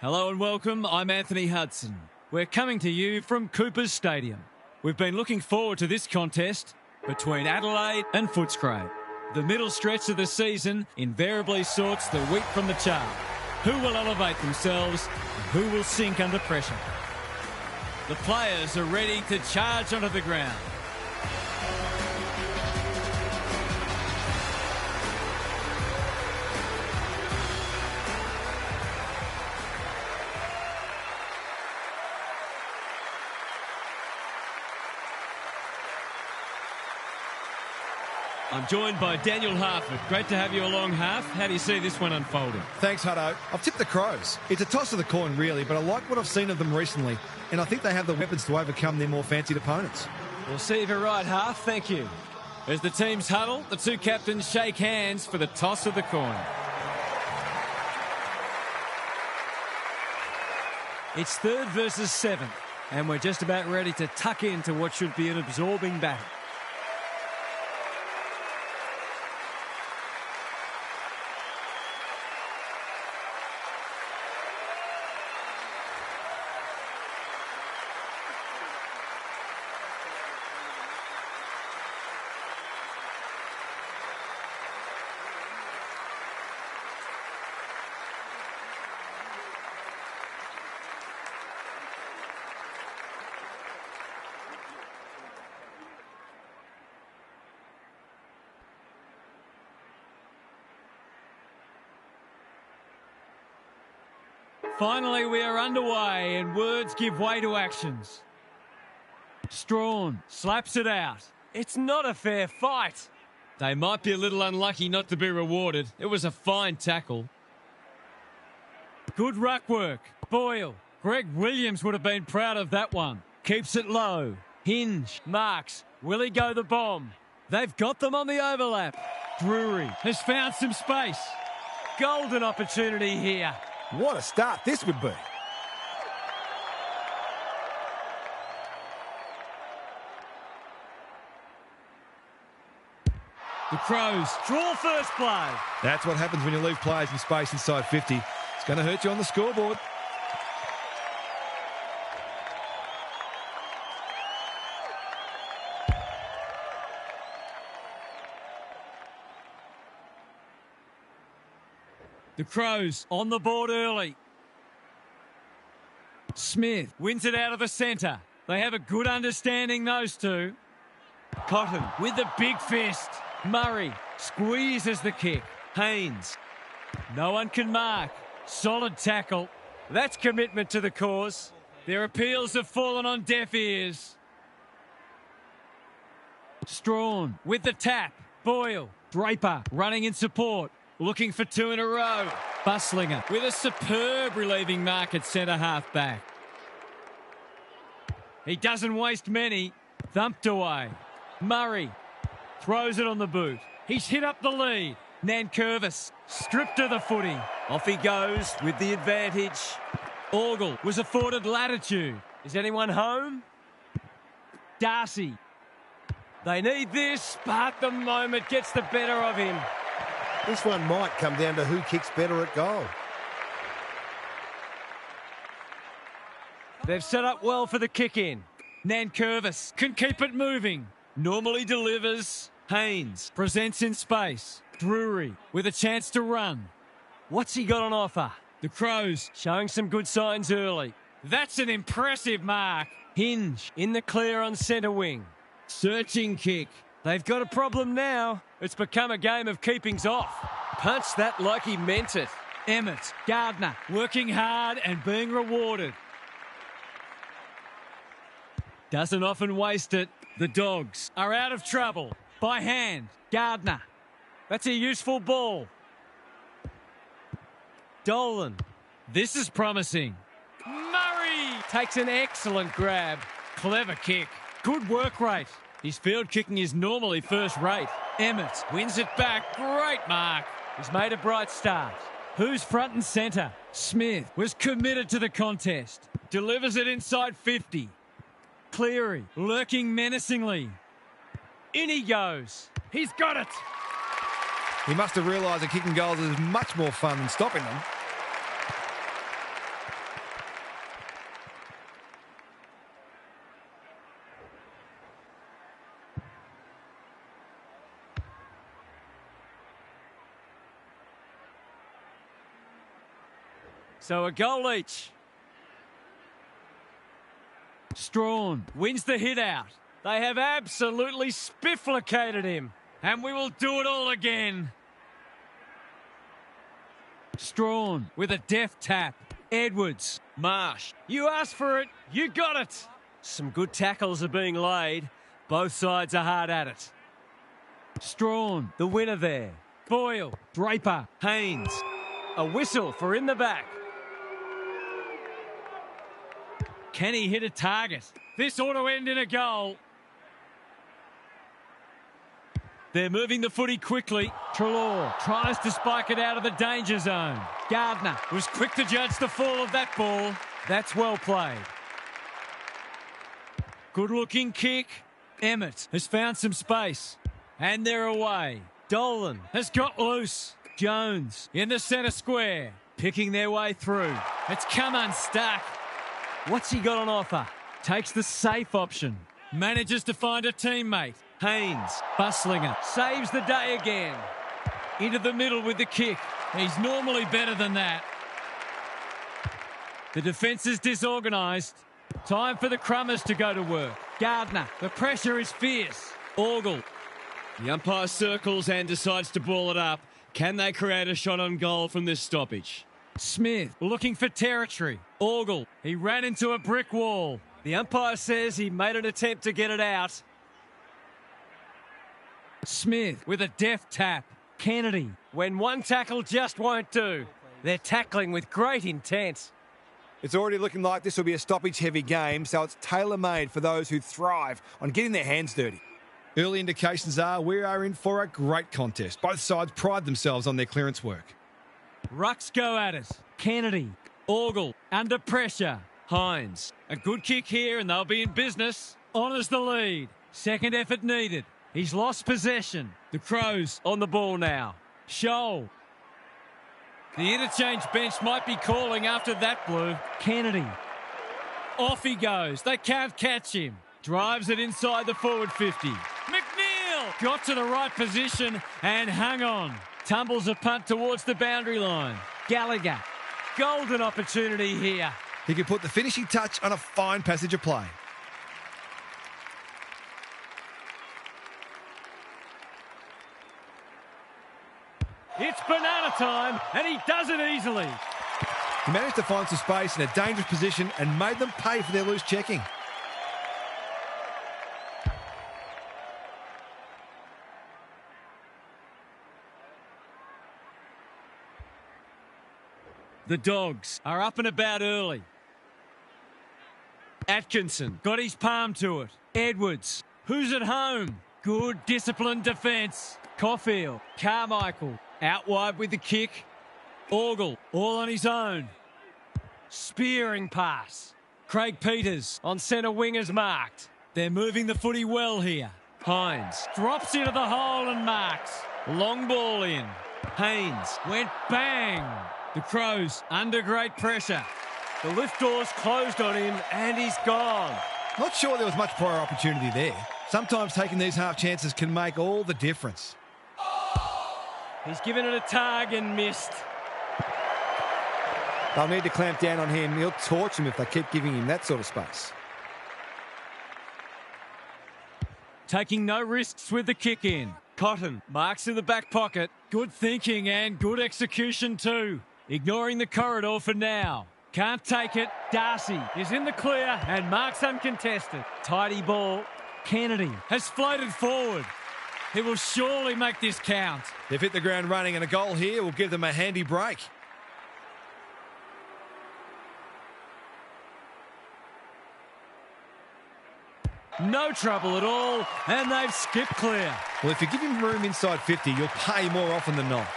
Hello and welcome, I'm Anthony Hudson. We're coming to you from Coopers Stadium. We've been looking forward to this contest between Adelaide and Footscray. The middle stretch of the season invariably sorts the wheat from the chaff. Who will elevate themselves and who will sink under pressure? The players are ready to charge onto the ground. I'm joined by Daniel Harford. Great to have you along, Harf. How do you see this one unfolding? Thanks, Hutto. I've tipped the Crows. It's a toss of the coin, really, but I like what I've seen of them recently, and I think they have the weapons to overcome their more fancied opponents. We'll see if you're right, Harf. Thank you. As the teams huddle, the two captains shake hands for the toss of the coin. It's third versus seventh, and we're just about ready to tuck into what should be an absorbing battle. Finally, we are underway and words give way to actions. Strawn slaps it out. It's not a fair fight. They might be a little unlucky not to be rewarded. It was a fine tackle. Good ruck work. Boyle. Greg Williams would have been proud of that one. Keeps it low. Hinge. Marks. Will he go the bomb? They've got them on the overlap. Drury has found some space. Golden opportunity here. What a start this would be. The Crows draw first play. That's what happens when you leave players in space inside 50. It's going to hurt you on the scoreboard. The Crows on the board early. Smith wins it out of the centre. They have a good understanding, those two. Cotton with the big fist. Murray squeezes the kick. Haynes. No one can mark. Solid tackle. That's commitment to the cause. Their appeals have fallen on deaf ears. Strawn with the tap. Boyle. Draper running in support. Looking for two in a row. Buslinger with a superb relieving mark at centre half back. He doesn't waste many. Thumped away. Murray throws it on the boot. He's hit up the lead. Nankervis stripped of the footy. Off he goes with the advantage. Orgel was afforded latitude. Is anyone home? Darcy. They need this, but the moment gets the better of him. This one might come down to who kicks better at goal. They've set up well for the kick-in. Nankervis can keep it moving. Normally delivers. Haynes presents in space. Drury with a chance to run. What's he got on offer? The Crows showing some good signs early. That's an impressive mark. Hinge in the clear on centre wing. Searching kick. They've got a problem now. It's become a game of keepings off. Punched that like he meant it. Emmett, Gardner, working hard and being rewarded. Doesn't often waste it. The Dogs are out of trouble. By hand, Gardner. That's a useful ball. Dolan. This is promising. Murray takes an excellent grab. Clever kick. Good work rate. His field kicking is normally first rate. Emmett wins it back. Great mark. He's made a bright start. Who's front and centre? Smith was committed to the contest. Delivers it inside 50. Cleary lurking menacingly. In he goes. He's got it. He must have realised that kicking goals is much more fun than stopping them. So a goal each. Strawn wins the hit out. They have absolutely spifflicated him. And we will do it all again. Strawn with a deft tap. Edwards. Marsh. You asked for it. You got it. Some good tackles are being laid. Both sides are hard at it. Strawn, the winner there. Boyle. Draper. Haynes. A whistle for in the back. Can he hit a target? This ought to end in a goal. They're moving the footy quickly. Treloar tries to spike it out of the danger zone. Gardner was quick to judge the fall of that ball. That's well played. Good-looking kick. Emmett has found some space. And they're away. Dolan has got loose. Jones in the centre square. Picking their way through. It's come unstuck. What's he got on offer? Takes the safe option. Manages to find a teammate. Haynes, Buslinger, saves the day again. Into the middle with the kick. He's normally better than that. The defence is disorganised. Time for the Crummers to go to work. Gardner, the pressure is fierce. Orgel. The umpire circles and decides to ball it up. Can they create a shot on goal from this stoppage? Smith looking for territory. Orgel, he ran into a brick wall. The umpire says he made an attempt to get it out. Smith with a deft tap. Kennedy, when one tackle just won't do. They're tackling with great intent. It's already looking like this will be a stoppage-heavy game, so it's tailor-made for those who thrive on getting their hands dirty. Early indications are we are in for a great contest. Both sides pride themselves on their clearance work. Rucks go at it. Kennedy, Orgel, under pressure. Hines, a good kick here and they'll be in business. Honours the lead. Second effort needed. He's lost possession. The Crows on the ball now. Shoal. The interchange bench might be calling after that blue. Kennedy. Off he goes. They can't catch him. Drives it inside the forward 50. McNeil got to the right position and hung on. Tumbles a punt towards the boundary line. Gallagher. Golden opportunity here. He can put the finishing touch on a fine passage of play. It's banana time, and he does it easily. He managed to find some space in a dangerous position and made them pay for their loose checking. The Dogs are up and about early. Atkinson got his palm to it. Edwards, who's at home? Good disciplined defence. Caulfield, Carmichael, out wide with the kick. Orgel, all on his own. Spearing pass. Craig Peters on centre wingers marked. They're moving the footy well here. Hines drops into the hole and marks. Long ball in. Haynes went bang. The Crows under great pressure. The lift doors closed on him and he's gone. Not sure there was much prior opportunity there. Sometimes taking these half chances can make all the difference. He's given it a tug and missed. They'll need to clamp down on him. He'll torch him if they keep giving him that sort of space. Taking no risks with the kick in. Cotton marks in the back pocket. Good thinking and good execution too. Ignoring the corridor for now. Can't take it. Darcy is in the clear and marks uncontested. Tidy ball. Kennedy has floated forward. He will surely make this count. They've hit the ground running and a goal here will give them a handy break. No trouble at all, and they've skipped clear. Well, if you give him room inside 50, you'll pay more often than not.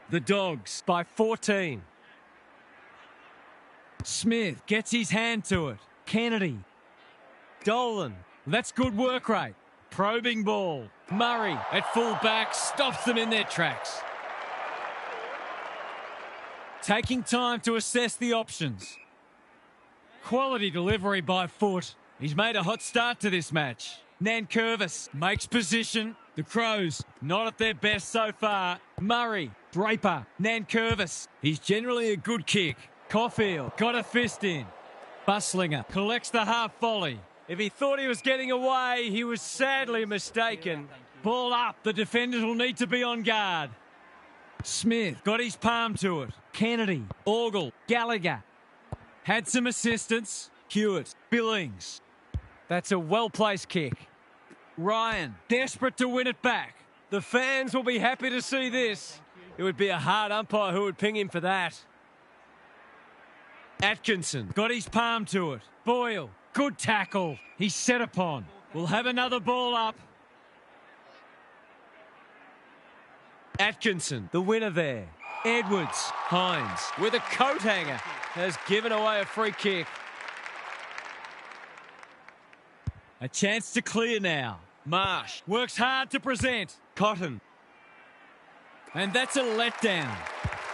The Dogs by 14. Smith gets his hand to it. Kennedy. Dolan. That's good work rate. Probing ball. Murray at full back stops them in their tracks. taking time to assess the options. Quality delivery by Foot. He's made a hot start to this match. Nankervis makes position. The Crows not at their best so far. Murray, Draper, Nankervis. He's generally a good kick. Caulfield got a fist in. Buslinger collects the half volley. If he thought he was getting away, he was sadly mistaken. Ball up. The defenders will need to be on guard. Smith got his palm to it. Kennedy, Orgel, Gallagher. Had some assistance. Hewitt, Billings. That's a well-placed kick. Ryan, desperate to win it back. The fans will be happy to see this. It would be a hard umpire who would ping him for that. Atkinson got his palm to it. Boyle, good tackle. He's set upon. We'll have another ball up. Atkinson, the winner there. Edwards, Hines with a coat hanger Has given away a free kick. A chance to clear now. Marsh works hard to present. Cotton. And that's a letdown.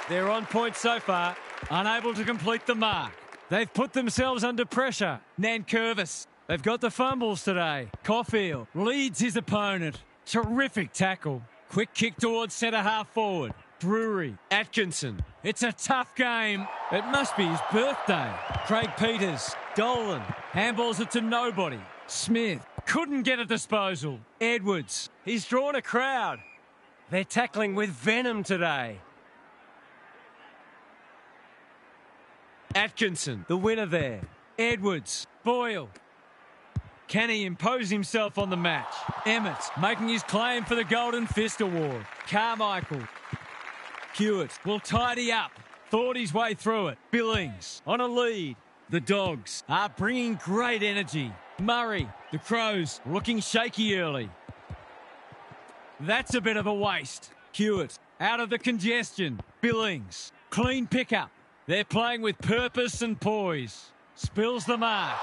They're on point so far. Unable to complete the mark. They've put themselves under pressure. Nankervis. They've got the fumbles today. Caulfield leads his opponent. Terrific tackle. Quick kick towards centre half forward. Drury. Atkinson. It's a tough game. It must be his birthday. Craig Peters. Dolan. Handballs it to nobody. Smith. Couldn't get a disposal. Edwards. He's drawn a crowd. They're tackling with venom today. Atkinson, the winner there. Edwards. Boyle. Can he impose himself on the match? Emmett making his claim for the Golden Fist Award. Carmichael. Hewitt will tidy up. Thought his way through it. Billings on a lead. The Dogs are bringing great energy. Murray, the Crows looking shaky early. That's a bit of a waste. Hewitt out of the congestion. Billings, clean pickup. They're playing with purpose and poise. Spills the mark.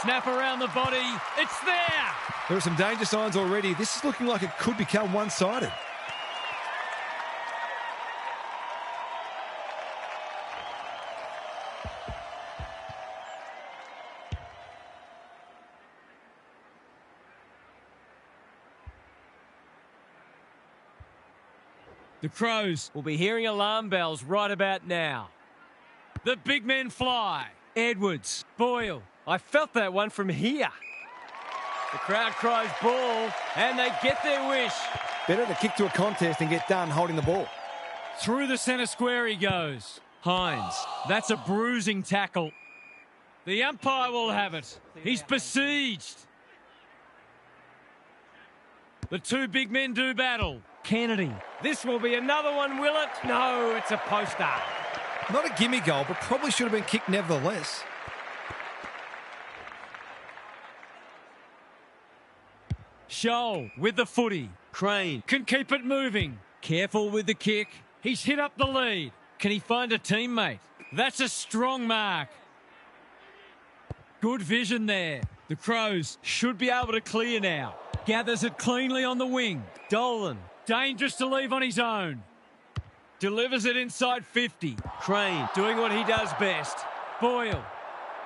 Snap around the body. It's there. There are some danger signs already. This is looking like it could become one-sided. The Crows We'll be hearing alarm bells right about now. The big men fly. Edwards, Boyle. I felt that one from here. The crowd cries ball, and they get their wish. Better to kick to a contest and get done holding the ball. Through the centre square he goes. Hines, that's a bruising tackle. The umpire will have it. He's besieged. The two big men do battle. Kennedy. This will be another one, will it? No, it's a poster. Not a gimme goal, but probably should have been kicked nevertheless. Scholl with the footy. Crane can keep it moving. Careful with the kick. He's hit up the lead. Can he find a teammate? That's a strong mark. Good vision there. The Crows should be able to clear now. Gathers it cleanly on the wing. Dolan, dangerous to leave on his own. Delivers it inside 50. Crane doing what he does best. Boyle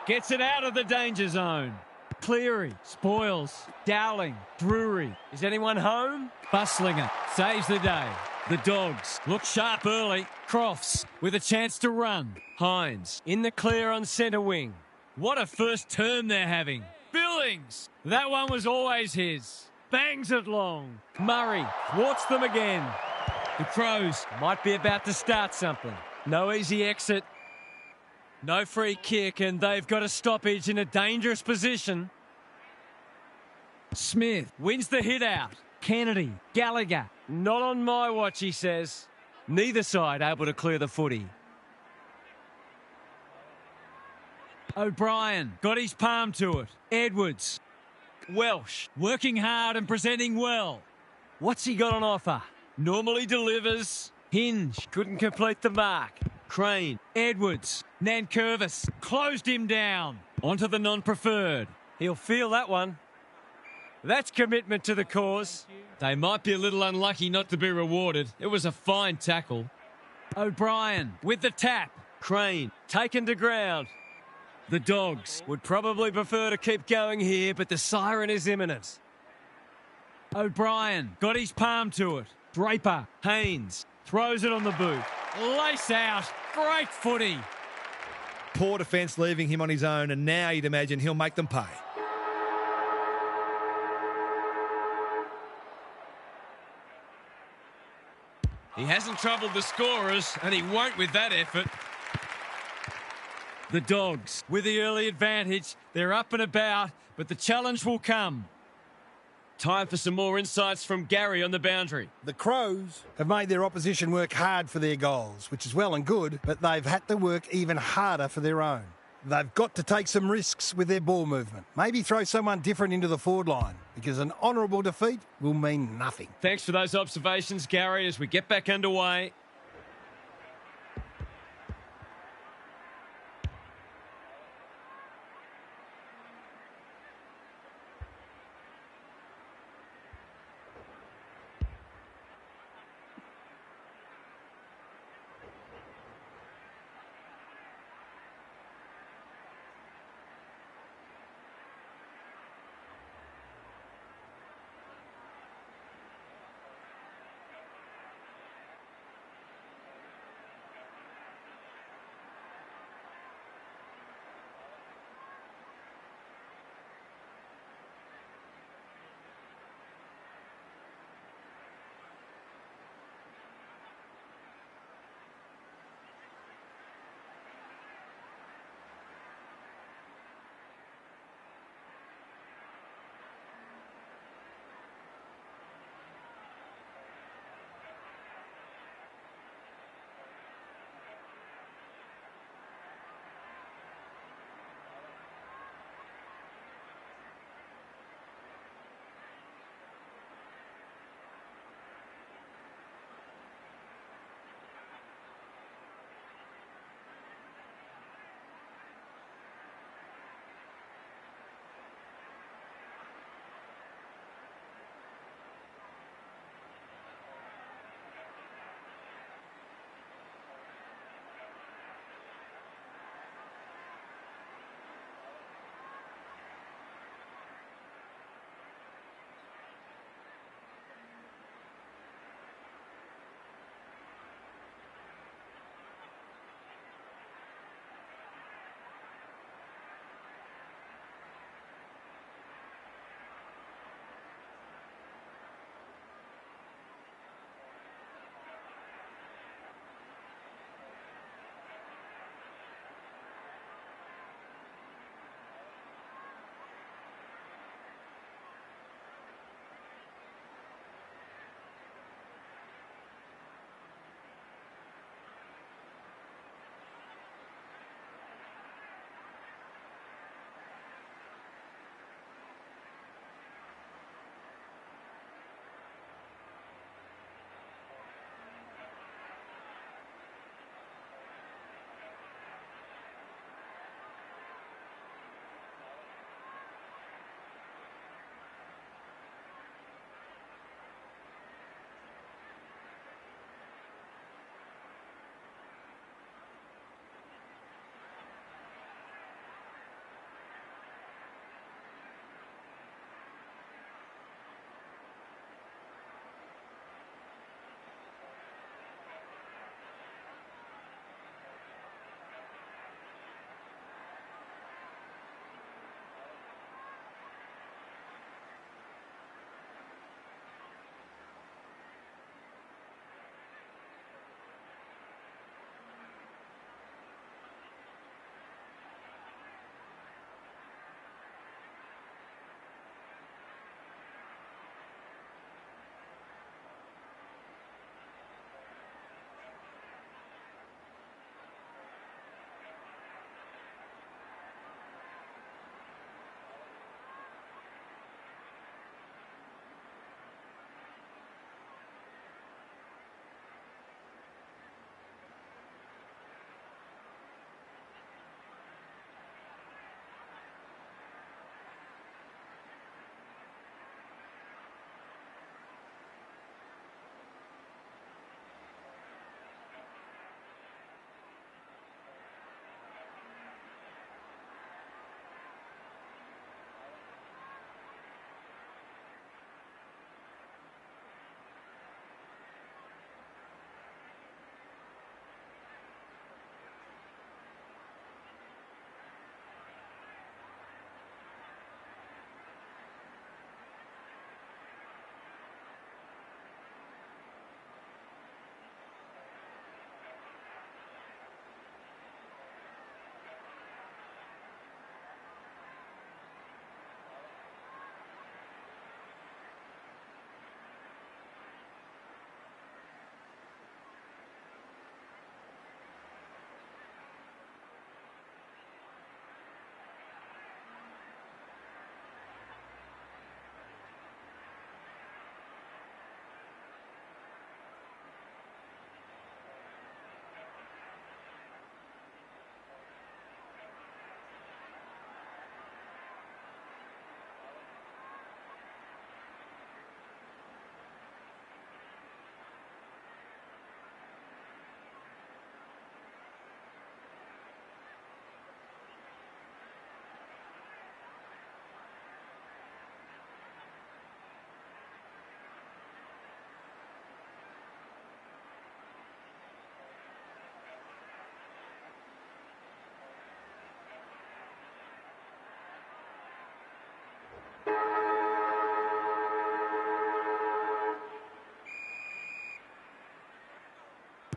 gets it out of the danger zone. Cleary spoils. Dowling, Drury. Is anyone home? Buslinger saves the day. The Dogs look sharp early. Crofts with a chance to run. Hines in the clear on centre wing. What a first term they're having. Billings. That one was always his. Bangs it long. Murray thwarts them again. The Crows might be about to start something. No easy exit. No free kick, and they've got a stoppage in a dangerous position. Smith wins the hit out. Kennedy, Gallagher. Not on my watch, he says. Neither side able to clear the footy. O'Brien got his palm to it. Edwards. Welsh working hard and presenting well. What's he got on offer? Normally delivers. Hinge couldn't complete the mark. Crane. Edwards. Nankervis closed him down. Onto the non-preferred. He'll feel that one. That's commitment to the cause. They might be a little unlucky not to be rewarded. It was a fine tackle. O'Brien with the tap. Crane, taken to ground. The Dogs would probably prefer to keep going here, but the siren is imminent. O'Brien got his palm to it. Draper, Haynes, throws it on the boot. Lace out. Great footy. Poor defence leaving him on his own, and now you'd imagine he'll make them pay. He hasn't troubled the scorers, and he won't with that effort. The Dogs, with the early advantage, they're up and about, but the challenge will come. Time for some more insights from Gary on the boundary. The Crows have made their opposition work hard for their goals, which is well and good, but they've had to work even harder for their own. They've got to take some risks with their ball movement. Maybe throw someone different into the forward line, because an honourable defeat will mean nothing. Thanks for those observations, Gary, as we get back underway.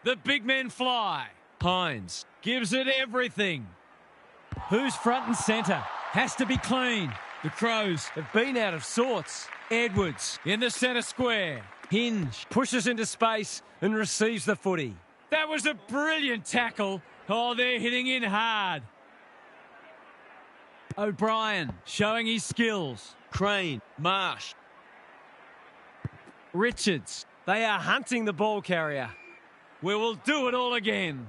The big men fly. Hines gives it everything. Who's front and centre? Has to be clean. The Crows have been out of sorts. Edwards in the centre square. Hinge pushes into space and receives the footy. That was a brilliant tackle. Oh, they're hitting in hard. O'Brien showing his skills. Crane, Marsh. Richards. They are hunting the ball carrier. We will do it all again.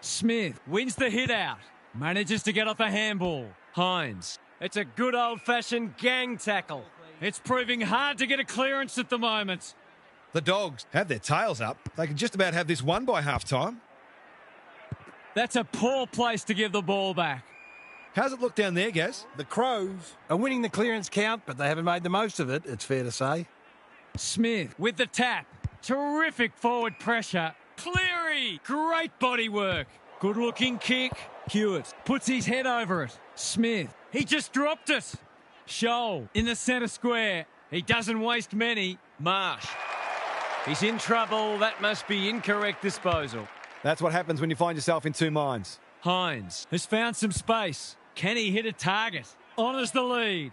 Smith wins the hit out. Manages to get off a handball. Hines. It's a good old-fashioned gang tackle. It's proving hard to get a clearance at the moment. The Dogs have their tails up. They can just about have this won by half-time. That's a poor place to give the ball back. How's it look down there, Gaz? The Crows are winning the clearance count, but they haven't made the most of it, it's fair to say. Smith with the tap. Terrific forward pressure. Cleary. Great body work. Good looking kick. Hewitt puts his head over it. Smith. He just dropped it. Scholl in the centre square. He doesn't waste many. Marsh. He's in trouble. That must be incorrect disposal. That's what happens when you find yourself in two minds. Hines has found some space. Can he hit a target? Honours the lead.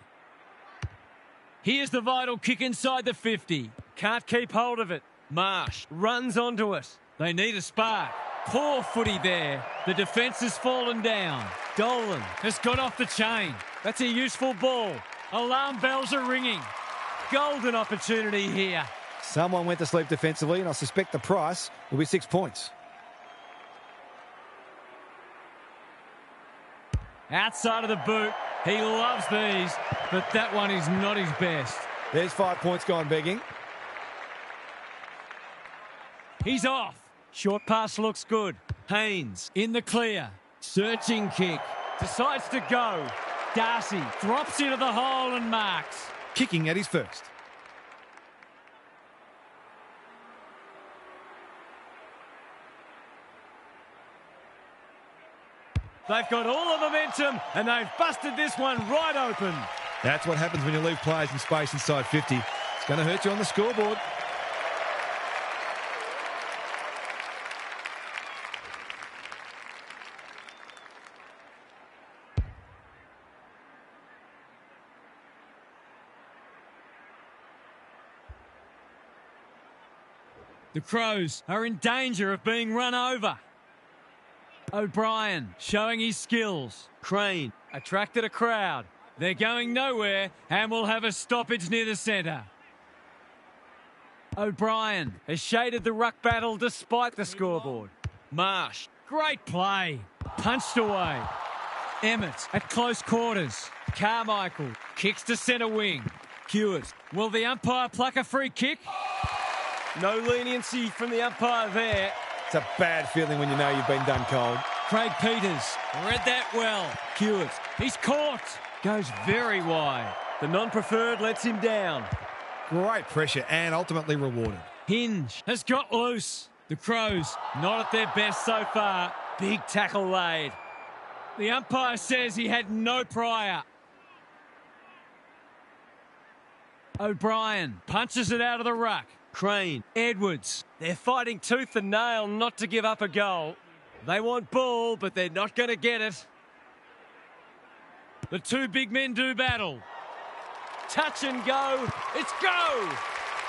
Here's the vital kick inside the 50. Can't keep hold of it. Marsh Runs onto it. They need a spark. Poor footy there. The defence has fallen down. Dolan has got off the chain. That's a useful ball. Alarm bells are ringing. Golden opportunity here. Someone went to sleep defensively, and I suspect the price will be 6 points. Outside of the boot. He loves these, but that one is not his best. There's 5 points gone begging. He's off. Short pass looks good. Haynes in the clear. Searching kick. Decides to go. Darcy drops into the hole and marks. Kicking at his first. They've got all the momentum and they've busted this one right open. That's what happens when you leave players in space inside 50. It's going to hurt you on the scoreboard. The Crows are in danger of being run over. O'Brien showing his skills. Crane attracted a crowd. They're going nowhere and will have a stoppage near the centre. O'Brien has shaded the ruck battle despite the scoreboard. Marsh, great play. Punched away. Emmett at close quarters. Carmichael kicks to centre wing. Hewitt, will the umpire pluck a free kick? No leniency from the umpire there. It's a bad feeling when you know you've been done cold. Craig Peters read that well. Hewitt, he's caught. Goes very wide. The non-preferred lets him down. Great pressure and ultimately rewarded. Hinge has got loose. The Crows not at their best so far. Big tackle laid. The umpire says he had no prior. O'Brien punches it out of the ruck. Crane, Edwards. They're fighting tooth and nail not to give up a goal. They want ball, but they're not going to get it. The two big men do battle. Touch and go. It's go!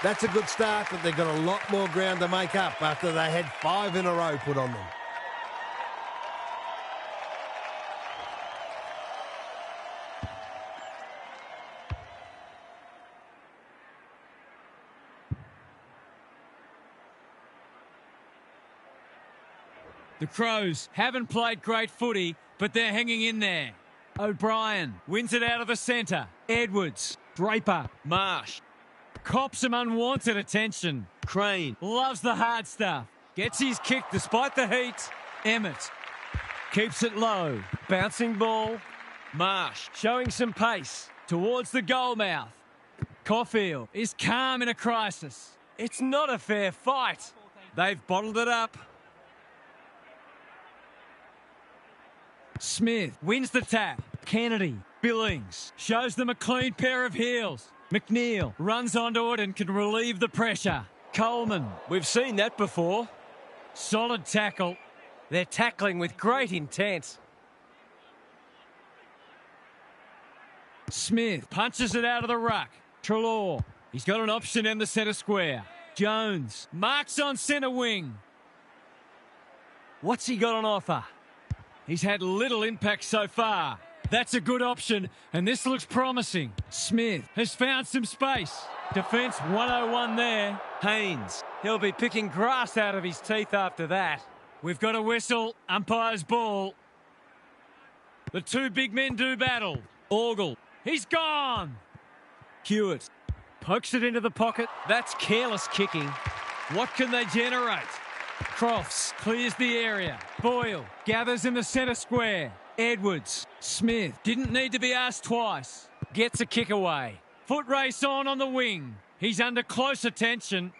That's a good start, but they've got a lot more ground to make up after they had 5 in a row put on them. The Crows haven't played great footy, but they're hanging in there. O'Brien wins it out of the centre. Edwards, Draper, Marsh. Cops some unwanted attention. Crane loves the hard stuff. Gets his kick despite the heat. Emmett keeps it low. Bouncing ball. Marsh showing some pace towards the goal mouth. Caulfield is calm in a crisis. It's not a fair fight. They've bottled it up. Smith wins the tap. Kennedy, Billings shows them a clean pair of heels. McNeil runs onto it and can relieve the pressure. Coleman. We've seen that before. Solid tackle. They're tackling with great intent. Smith punches it out of the ruck. Treloar. He's got an option in the centre square. Jones marks on centre wing. What's he got on offer? He's had little impact so far. That's a good option, and this looks promising. Smith has found some space. Defence 101 there. Haynes. He'll be picking grass out of his teeth after that. We've got a whistle. Umpire's ball. The two big men do battle. Orgel. He's gone. Hewitt pokes it into the pocket. That's careless kicking. What can they generate? Crofts clears the area. Boyle gathers in the centre square. Edwards. Smith didn't need to be asked twice. Gets a kick away. Foot race on the wing. He's under close attention.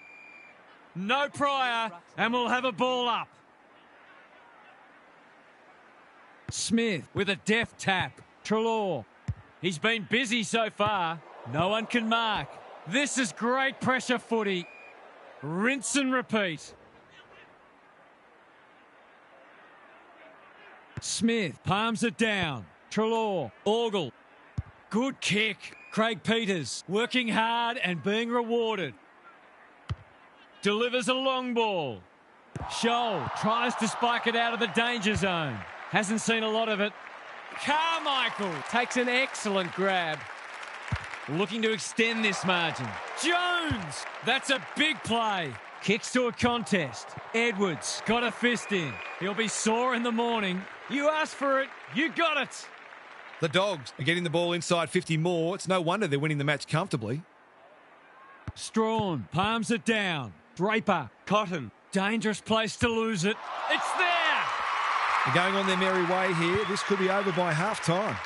No prior, and we'll have a ball up. Smith with a deft tap. Treloar. He's been busy so far. No one can mark. This is great pressure footy. Rinse and repeat. Smith palms it down. Treloar. Orgel. Good kick. Craig Peters working hard and being rewarded. Delivers a long ball. Scholl tries to spike it out of the danger zone. Hasn't seen a lot of it. Carmichael takes an excellent grab. Looking to extend this margin. Jones! That's a big play. Kicks to a contest. Edwards got a fist in. He'll be sore in the morning. You asked for it. You got it. The Dogs are getting the ball inside 50 more. It's no wonder they're winning the match comfortably. Strawn palms it down. Draper. Cotton. Dangerous place to lose it. It's there! They're going on their merry way here. This could be over by half-time.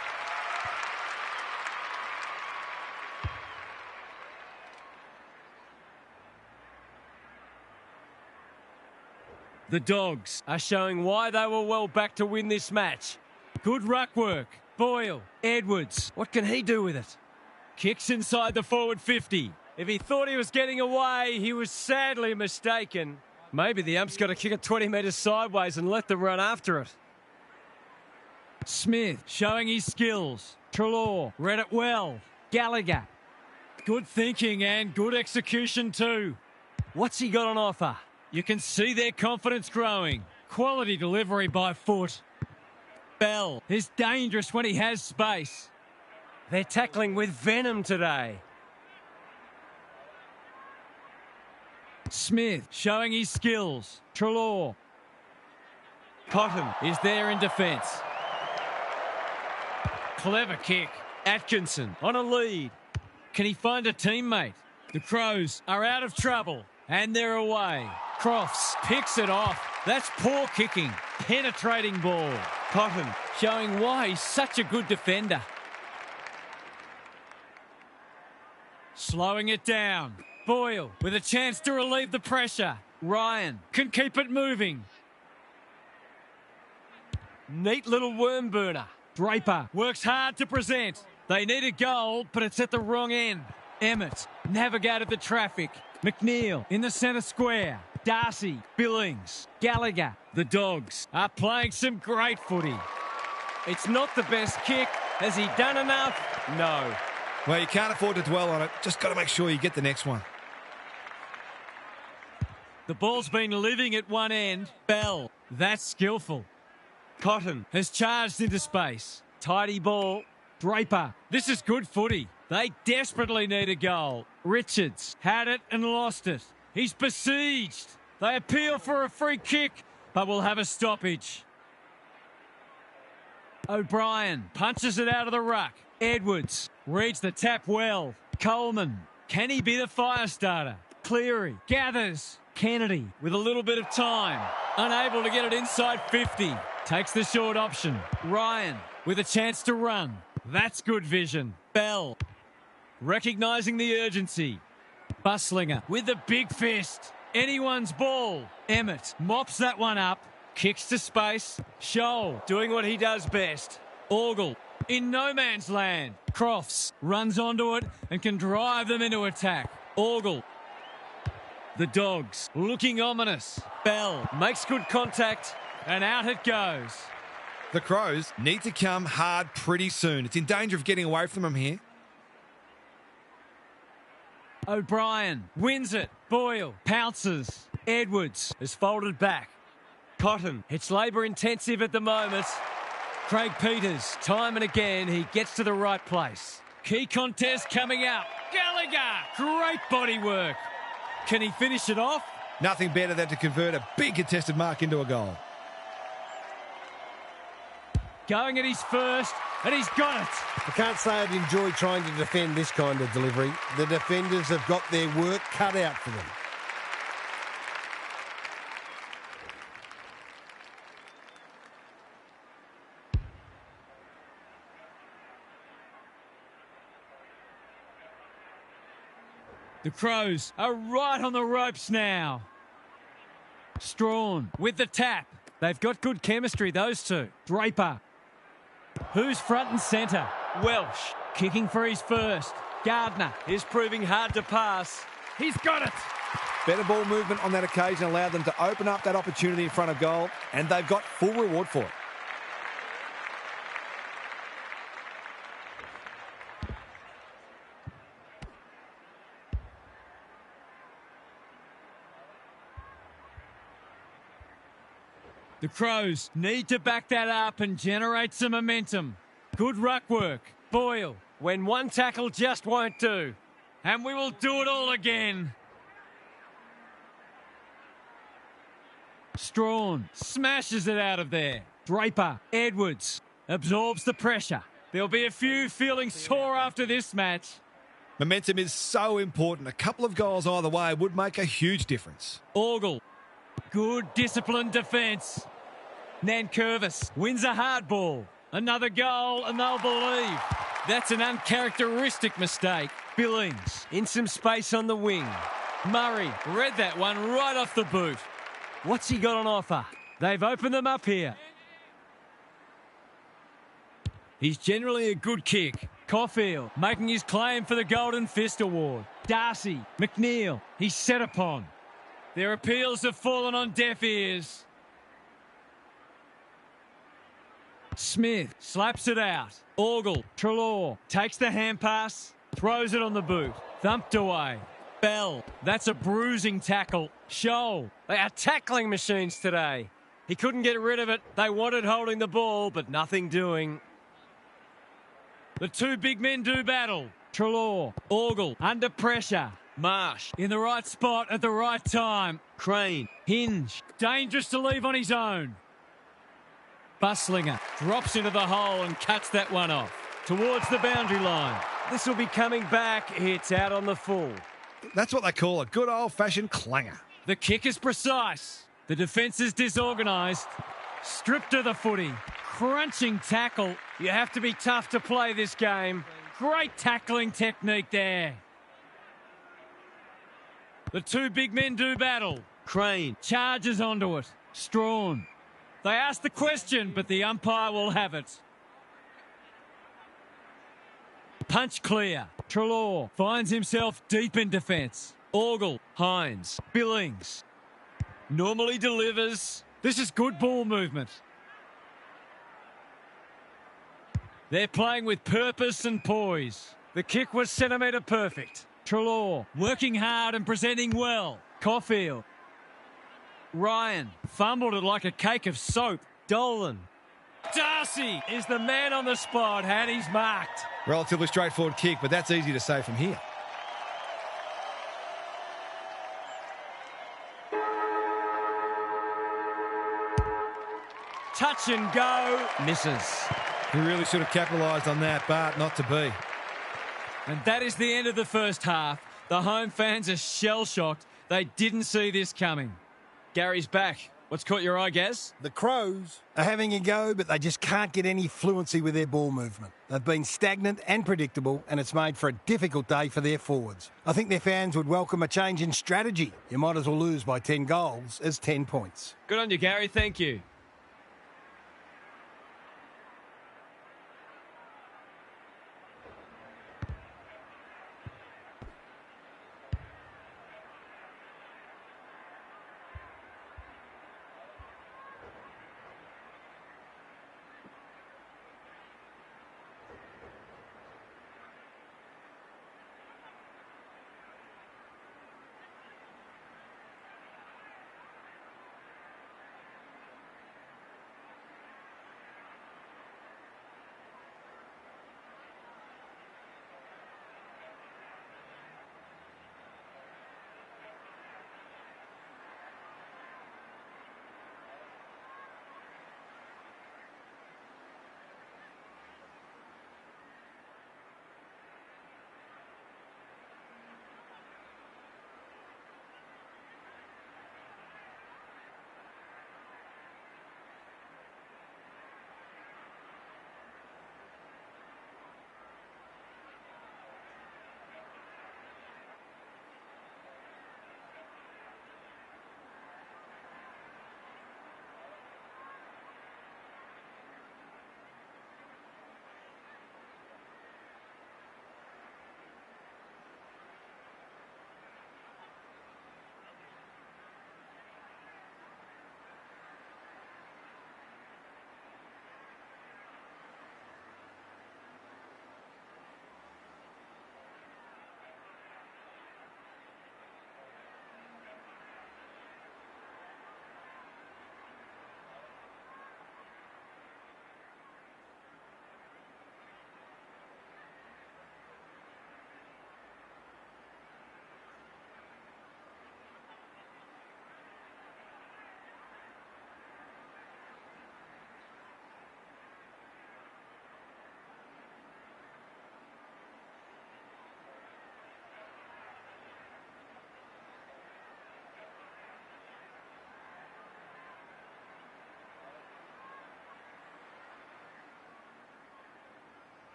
The Dogs are showing why they were well back to win this match. Good ruck work. Boyle. Edwards. What can he do with it? Kicks inside the forward 50. If he thought he was getting away, he was sadly mistaken. Maybe the ump's got to kick it 20 metres sideways and let them run after it. Smith showing his skills. Treloar read it well. Gallagher. Good thinking and good execution too. What's he got on offer? You can see their confidence growing. Quality delivery by foot. Bell is dangerous when he has space. They're tackling with venom today. Smith showing his skills. Treloar. Cotton is there in defence. Clever kick. Atkinson on a lead. Can he find a teammate? The Crows are out of trouble and they're away. Crofts picks it off. That's poor kicking. Penetrating ball. Cotton showing why he's such a good defender. Slowing it down. Boyle with a chance to relieve the pressure. Ryan can keep it moving. Neat little worm burner. Draper works hard to present. They need a goal, but it's at the wrong end. Emmett navigated the traffic. McNeil in the centre square. Darcy, Billings, Gallagher. The Dogs are playing some great footy. It's not the best kick. Has he done enough? No. Well, you can't afford to dwell on it. Just got to make sure you get the next one. The ball's been living at one end. Bell, that's skillful. Cotton has charged into space. Tidy ball. Draper, this is good footy. They desperately need a goal. Richards had it and lost it. He's besieged. They appeal for a free kick, but will have a stoppage. O'Brien punches it out of the ruck. Edwards reads the tap well. Coleman, can he be the fire starter? Cleary gathers. Kennedy with a little bit of time. Unable to get it inside 50. Takes the short option. Ryan with a chance to run. That's good vision. Bell recognising the urgency. Buslinger with the big fist. Anyone's ball. Emmett mops that one up. Kicks to space. Scholl doing what he does best. Orgel In no man's land. Crofts runs onto it and can drive them into attack. Orgel. The Dogs looking ominous. Bell makes good contact and out it goes. The Crows need to come hard pretty soon. It's in danger of getting away from them here. O'Brien wins it. Boyle pounces. Edwards is folded back. Cotton, it's labour intensive at the moment. Craig Peters, time and again, he gets to the right place. Key contest coming up. Gallagher, great body work. Can he finish it off? Nothing better than to convert a big contested mark into a goal. Going at his first, and he's got it. I can't say I'd enjoy trying to defend this kind of delivery. The defenders have got their work cut out for them. The Crows are right on the ropes now. Strawn with the tap. They've got good chemistry, those two. Draper. Who's front and centre? Welsh kicking for his first. Gardner is proving hard to pass. He's got it. Better ball movement on that occasion allowed them to open up that opportunity in front of goal, and they've got full reward for it. The Crows need to back that up and generate some momentum. Good ruck work. Boyle, when one tackle just won't do. And we will do it all again. Strawn smashes it out of there. Draper, Edwards, absorbs the pressure. There'll be a few feeling sore after this match. Momentum is so important. A couple of goals either way would make a huge difference. Orgel, good disciplined defence. Nankervis wins a hard ball. Another goal and they'll believe. That's an uncharacteristic mistake. Billings in some space on the wing. Murray read that one right off the boot. What's he got on offer? They've opened them up here. He's generally a good kick. Caulfield making his claim for the Golden Fist Award. Darcy, McNeil, he's set upon. Their appeals have fallen on deaf ears. Smith slaps it out. Orgel, Treloar takes the hand pass, throws it on the boot. Thumped away. Bell, that's a bruising tackle. Scholl, they are tackling machines today. He couldn't get rid of it. They wanted holding the ball, but nothing doing. The two big men do battle. Treloar, Orgel, under pressure. Marsh, in the right spot at the right time. Crane, Hinge, dangerous to leave on his own. Buslinger drops into the hole and cuts that one off. Towards the boundary line. This will be coming back. It's out on the full. That's what they call a good old-fashioned clanger. The kick is precise. The defence is disorganised. Stripped of the footy. Crunching tackle. You have to be tough to play this game. Great tackling technique there. The two big men do battle. Crane charges onto it. Strawn. They ask the question, but the umpire will have it. Punch clear. Treloar finds himself deep in defence. Orgel, Hines, Billings. Normally delivers. This is good ball movement. They're playing with purpose and poise. The kick was centimetre perfect. Treloar working hard and presenting well. Caulfield. Ryan fumbled it like a cake of soap. Dolan. Darcy is the man on the spot and he's marked. Relatively straightforward kick, but that's easy to say from here. Touch and go. Misses. He really should have capitalised on that, but not to be. And that is the end of the first half. The home fans are shell-shocked. They didn't see this coming. Gary's back. What's caught your eye, Gaz? The Crows are having a go, but they just can't get any fluency with their ball movement. They've been stagnant and predictable, and it's made for a difficult day for their forwards. I think their fans would welcome a change in strategy. You might as well lose by 10 goals as 10 points. Good on you, Gary. Thank you.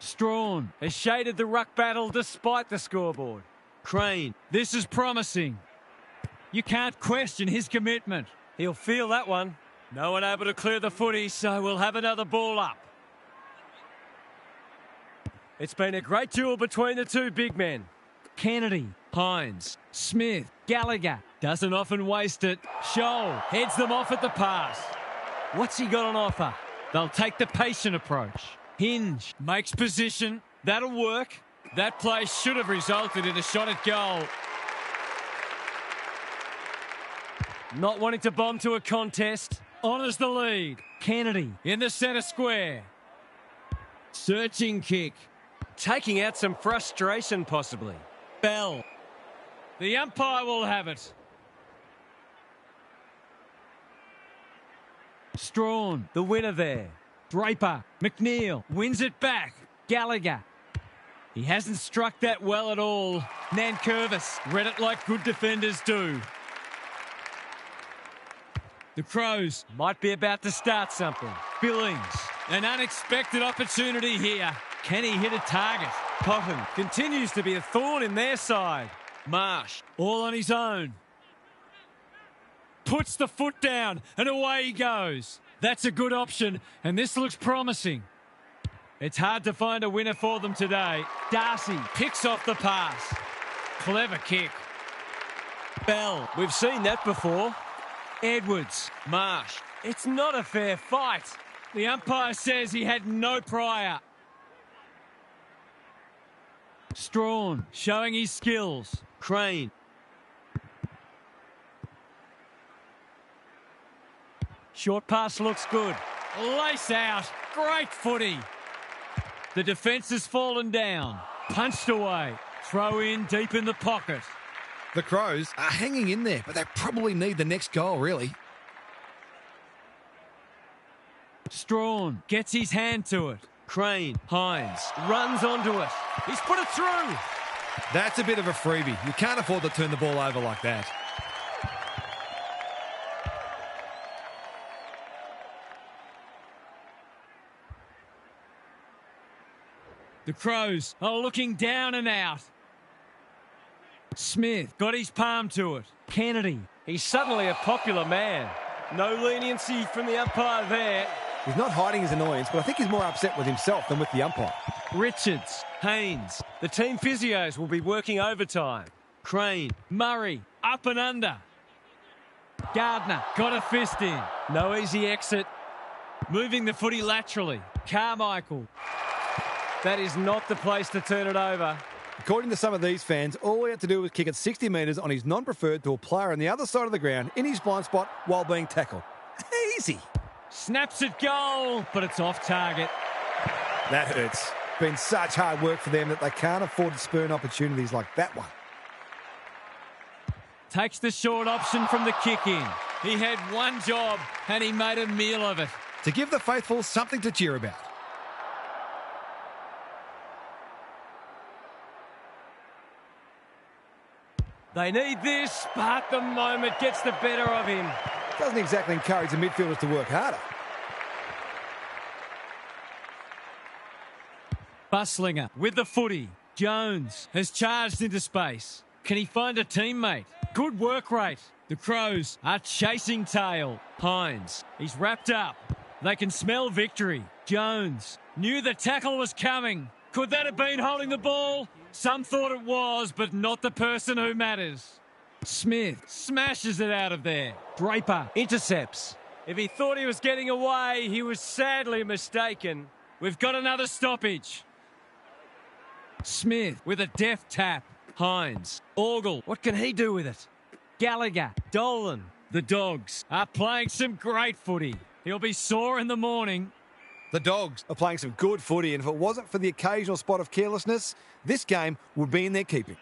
Strawn. Has shaded the ruck battle despite the scoreboard. Crane. This is promising. You can't question his commitment. He'll feel that one. No one able to clear the footy, so we'll have another ball up. It's been a great duel between the two big men. Kennedy. Hines. Smith. Gallagher. Doesn't often waste it. Scholl heads them off at the pass. What's he got on offer? They'll take the patient approach. Hinge makes position. That'll work. That play should have resulted in a shot at goal. Not wanting to bomb to a contest. Honours the lead. Kennedy in the centre square. Searching kick. Taking out some frustration, possibly. Bell. The umpire will have it. Strawn, the winner there. Draper. McNeil wins it back. Gallagher. He hasn't struck that well at all. Nankervis read it like good defenders do. The Crows might be about to start something. Billings, an unexpected opportunity here. Can he hit a target? Cotton continues to be a thorn in their side. Marsh, all on his own. Puts the foot down and away he goes. That's a good option and this looks promising. It's hard to find a winner for them today. Darcy picks off the pass. Clever kick. Bell, We've seen that before. Edwards, Marsh. It's not a fair fight. The umpire says he had no prior. Strawn showing his skills. Crane. Short pass looks good. Lace out. Great footy. The defence has fallen down. Punched away. Throw in deep in the pocket. The Crows are hanging in there, but they probably need the next goal, really. Strawn gets his hand to it. Crane. Hines runs onto it. He's put it through. That's a bit of a freebie. You can't afford to turn the ball over like that. The Crows are looking down and out. Smith got his palm to it. Kennedy. He's suddenly a popular man. No leniency from the umpire there. He's not hiding his annoyance, but I think he's more upset with himself than with the umpire. Richards. Haynes. The team physios will be working overtime. Crane. Murray. Up and under. Gardner got a fist in. No easy exit. Moving the footy laterally. Carmichael. That is not the place to turn it over. According to some of these fans, all he had to do was kick it 60 metres on his non-preferred to a player on the other side of the ground in his blind spot while being tackled. Easy. Snaps at goal, but it's off target. That hurts. Been such hard work for them that they can't afford to spurn opportunities like that one. Takes the short option from the kick in. He had one job and he made a meal of it. To give the faithful something to cheer about. They need this, but the moment gets the better of him. Doesn't exactly encourage the midfielders to work harder. Buslinger with the footy. Jones has charged into space. Can he find a teammate? Good work rate. The Crows are chasing tail. Hines, he's wrapped up. They can smell victory. Jones knew the tackle was coming. Could that have been holding the ball? Some thought it was, but not the person who matters. Smith smashes it out of there. Draper intercepts. If he thought he was getting away, he was sadly mistaken. We've got another stoppage. Smith with a deft tap. Hines. Orgel. What can he do with it? Gallagher. Dolan. The Dogs are playing some great footy. He'll be sore in the morning. The Dogs are playing some good footy, and if it wasn't for the occasional spot of carelessness, this game would be in their keeping.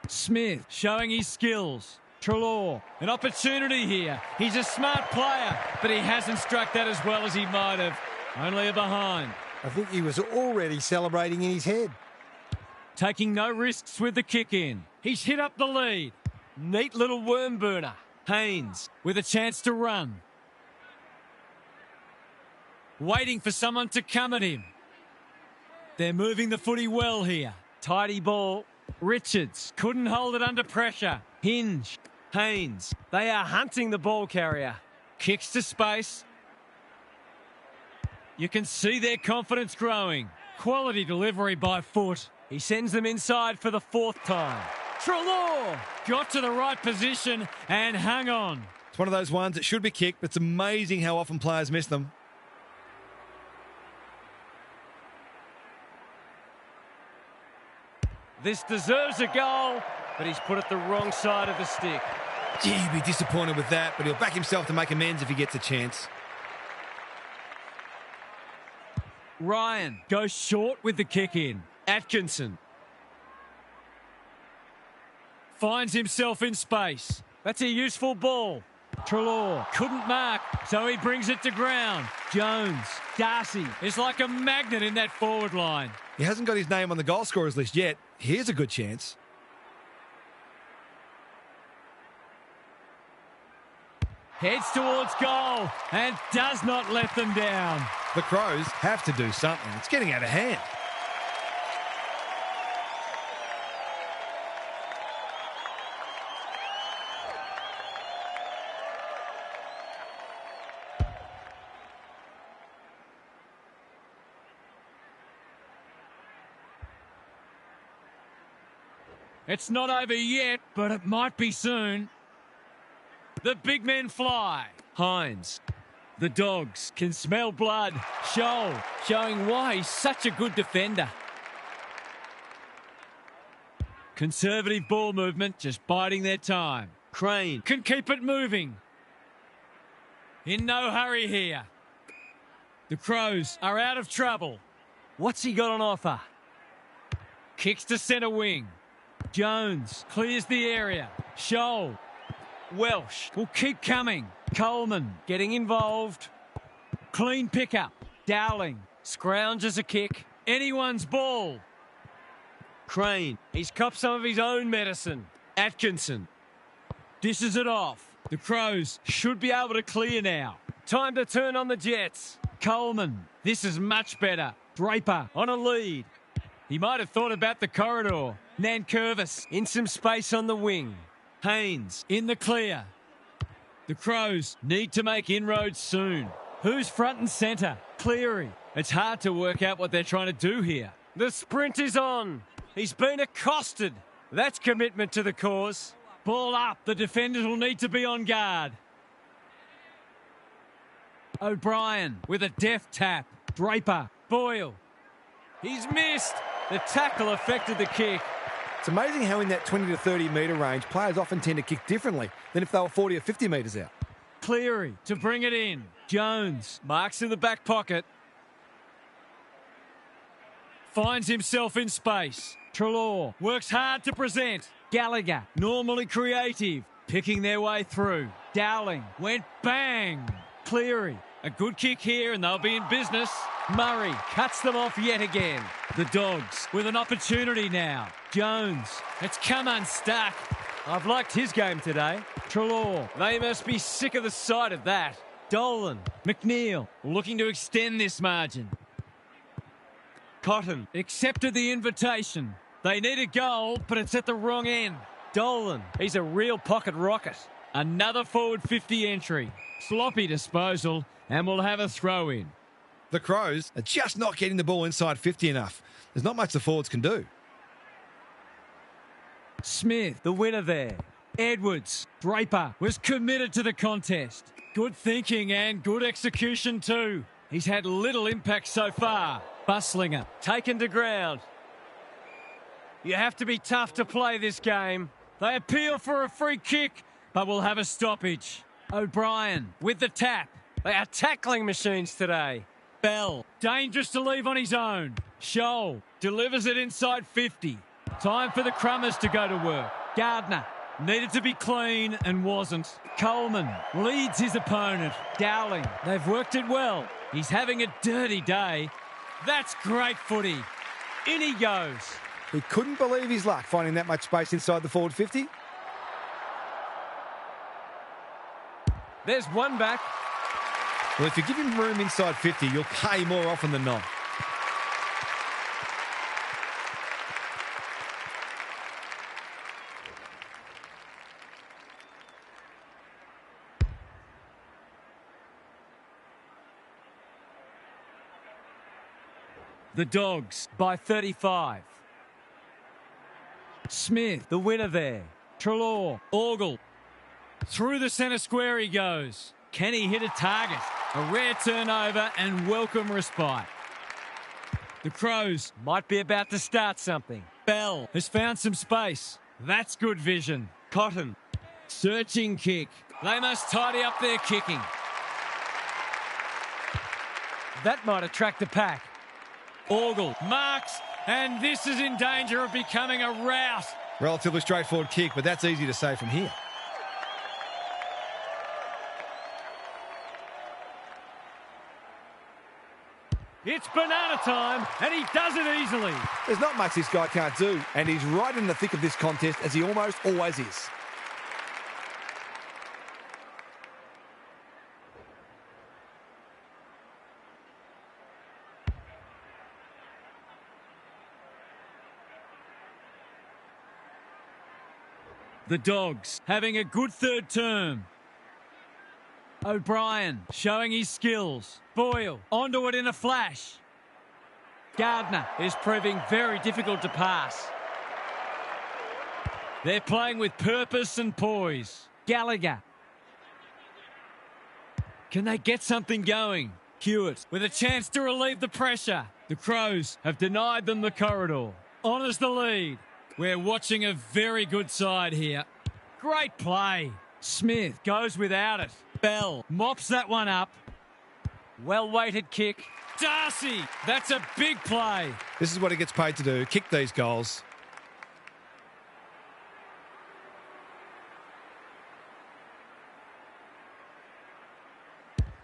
Smith showing his skills. Treloar, an opportunity here. He's a smart player, but he hasn't struck that as well as he might have. Only a behind. I think he was already celebrating in his head. Taking no risks with the kick in. He's hit up the lead. Neat little worm burner. Haynes with a chance to run. Waiting for someone to come at him. They're moving the footy well here. Tidy ball. Richards couldn't hold it under pressure. Hinge. Haynes. They are hunting the ball carrier. Kicks to space. You can see their confidence growing. Quality delivery by Foot. He sends them inside for the 4th time. Treloar got to the right position and hung on. It's one of those ones that should be kicked, but it's amazing how often players miss them. This deserves a goal, but he's put it the wrong side of the stick. Gee, he'd be disappointed with that, but he'll back himself to make amends if he gets a chance. Ryan goes short with the kick in. Atkinson finds himself in space. That's a useful ball. Treloar couldn't mark, so he brings it to ground. Jones, Darcy is like a magnet in that forward line. He hasn't got his name on the goal scorers list yet. Here's a good chance. Heads towards goal and does not let them down. The Crows have to do something. It's getting out of hand. It's not over yet, but it might be soon. The big men fly. Hines. The Dogs can smell blood. Scholl showing why he's such a good defender. Conservative ball movement, just biding their time. Crane can keep it moving. In no hurry here. The Crows are out of trouble. What's he got on offer? Kicks to centre wing. Jones clears the area. Scholl. Welsh will keep coming. Coleman getting involved. Clean pickup. Dowling scrounges a kick. Anyone's ball. Crane. He's copped some of his own medicine. Atkinson dishes it off. The Crows should be able to clear now. Time to turn on the Jets. Coleman. This is much better. Draper on a lead. He might have thought about the corridor. Nankervis in some space on the wing. Haynes in the clear. The Crows need to make inroads soon. Who's front and centre? Cleary. It's hard to work out what they're trying to do here. The sprint is on. He's been accosted. That's commitment to the cause. Ball up. The defenders will need to be on guard. O'Brien with a deft tap. Draper. Boyle. He's missed. The tackle affected the kick. It's amazing how in that 20 to 30 metre range, players often tend to kick differently than if they were 40 or 50 metres out. Cleary to bring it in. Jones marks in the back pocket. Finds himself in space. Treloar works hard to present. Gallagher, normally creative, picking their way through. Dowling went bang. Cleary, a good kick here and they'll be in business. Murray cuts them off yet again. The Dogs with an opportunity now. Jones, it's come unstuck. I've liked his game today. Treloar, they must be sick of the sight of that. Dolan, McNeil, looking to extend this margin. Cotton accepted the invitation. They need a goal, but it's at the wrong end. Dolan, he's a real pocket rocket. Another forward 50 entry. Sloppy disposal, and we'll have a throw in. The Crows are just not getting the ball inside 50 enough. There's not much the forwards can do. Smith, the winner there. Edwards, Draper was committed to the contest. Good thinking and good execution too. He's had little impact so far. Buslinger, taken to ground. You have to be tough to play this game. They appeal for a free kick, but will have a stoppage. O'Brien with the tap. They are tackling machines today. Bell, dangerous to leave on his own. Scholl delivers it inside 50. Time for the Crummers to go to work. Gardner needed to be clean and wasn't. Coleman leads his opponent. Dowling, they've worked it well. He's having a dirty day. That's great footy. In he goes. He couldn't believe his luck finding that much space inside the forward 50. There's one back. Well, if you give him room inside 50, you'll pay more often than not. The Dogs by 35. Smith, the winner there. Trelaw, Orgel. Through the centre square he goes. Can he hit a target? A rare turnover and welcome respite. The Crows might be about to start something. Bell has found some space. That's good vision. Cotton, searching kick. They must tidy up their kicking. That might attract the pack. Orgel marks, and this is in danger of becoming a rout. Relatively straightforward kick, but that's easy to say from here. It's banana time, and he does it easily. There's not much this guy can't do, and he's right in the thick of this contest, as he almost always is. The Dogs having a good third term. O'Brien showing his skills. Boyle onto it in a flash. Gardner is proving very difficult to pass. They're playing with purpose and poise. Gallagher. Can they get something going? Hewitt with a chance to relieve the pressure. The Crows have denied them the corridor. Honours the lead. We're watching a very good side here. Great play. Smith goes without it. Bell mops that one up. Well-weighted kick. Darcy, that's a big play. This is what he gets paid to do, kick these goals.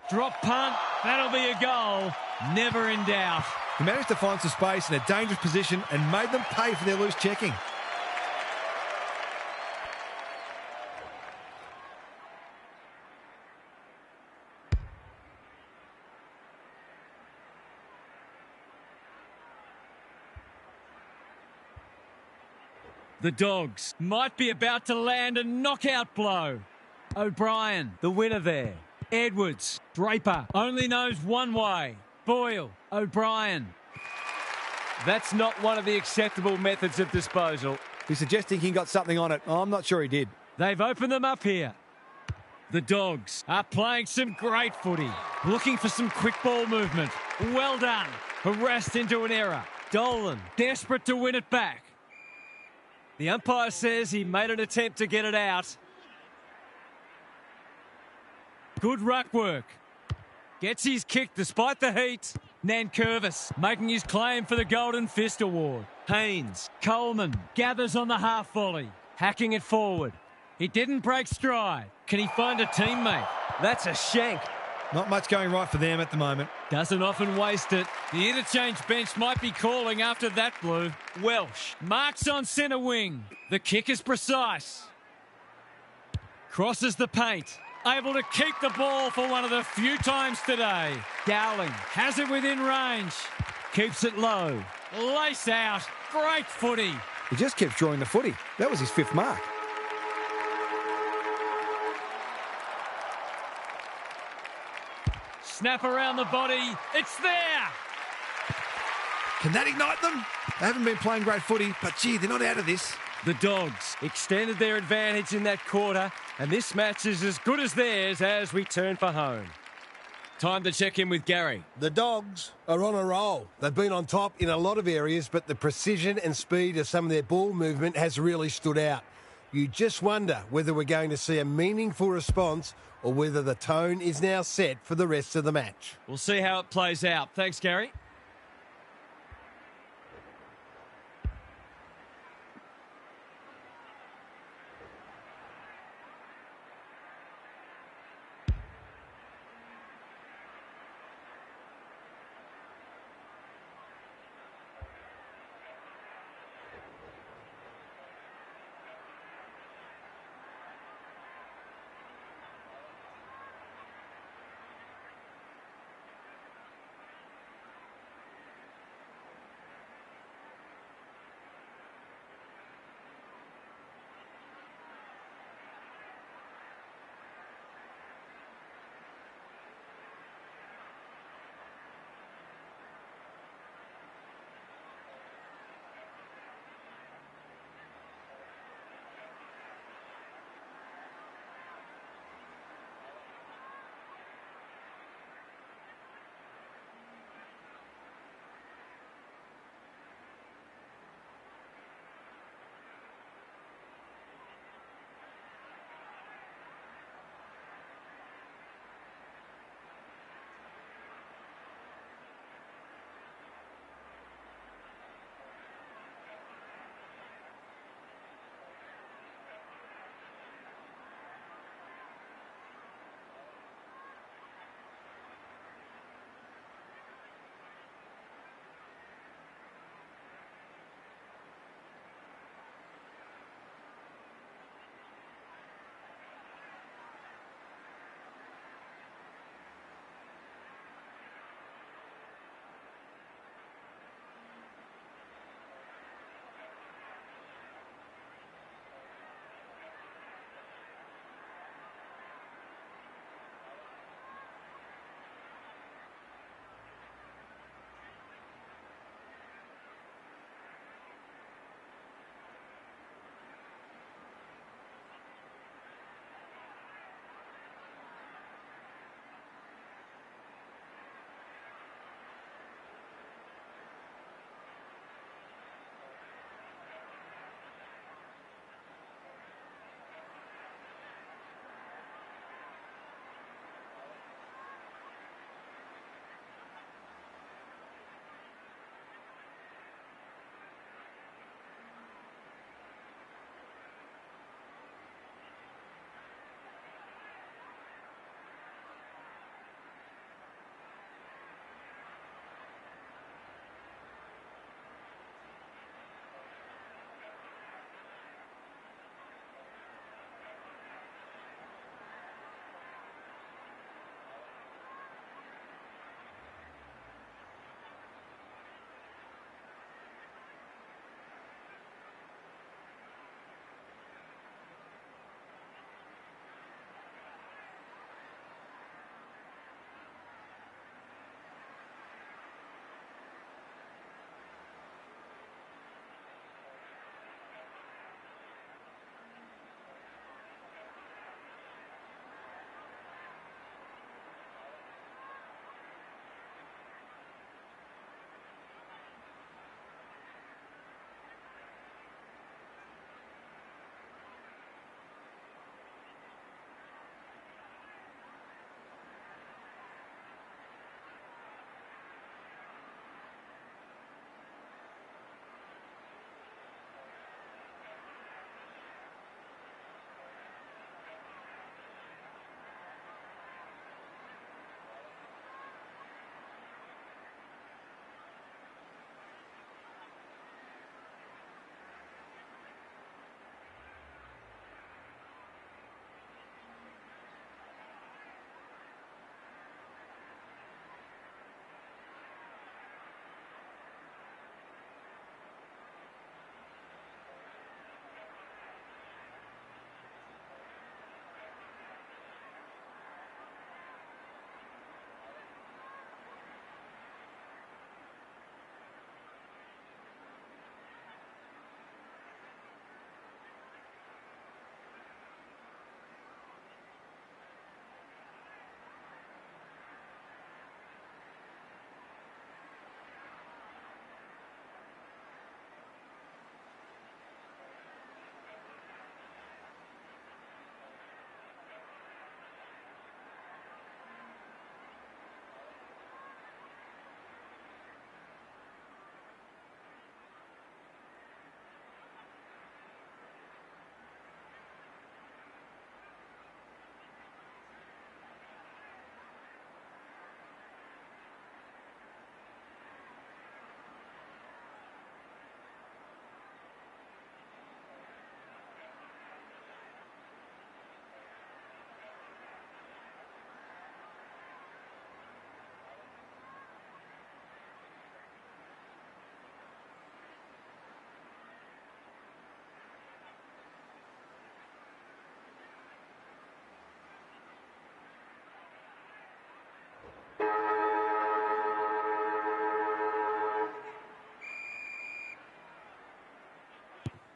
Drop punt, that'll be a goal. Never in doubt. He managed to find some space in a dangerous position and made them pay for their loose checking. The Dogs might be about to land a knockout blow. O'Brien, the winner there. Edwards, Draper, only knows one way. Boyle, O'Brien. That's not one of the acceptable methods of disposal. He's suggesting he got something on it. Oh, I'm not sure he did. They've opened them up here. The Dogs are playing some great footy. Looking for some quick ball movement. Well done. Harassed into an error. Dolan, desperate to win it back. The umpire says he made an attempt to get it out. Good ruck work. Gets his kick despite the heat. Nankervis making his claim for the Golden Fist Award. Haynes, Coleman gathers on the half volley. Hacking it forward. He didn't break stride. Can he find a teammate? That's a shank. Not much going right for them at the moment. Doesn't often waste it. The interchange bench might be calling after that blue. Welsh marks on centre wing. The kick is precise. Crosses the paint. Able to keep the ball for one of the few times today. Dowling has it within range. Keeps it low. Lace out. Great footy. He just kept drawing the footy. That was his fifth mark. Snap around the body. It's there. Can that ignite them? They haven't been playing great footy, but gee, they're not out of this. The Dogs extended their advantage in that quarter, and this match is as good as theirs as we turn for home. Time to check in with Gary. The Dogs are on a roll. They've been on top in a lot of areas, but the precision and speed of some of their ball movement has really stood out. You just wonder whether we're going to see a meaningful response or whether the tone is now set for the rest of the match. We'll see how it plays out. Thanks, Gary.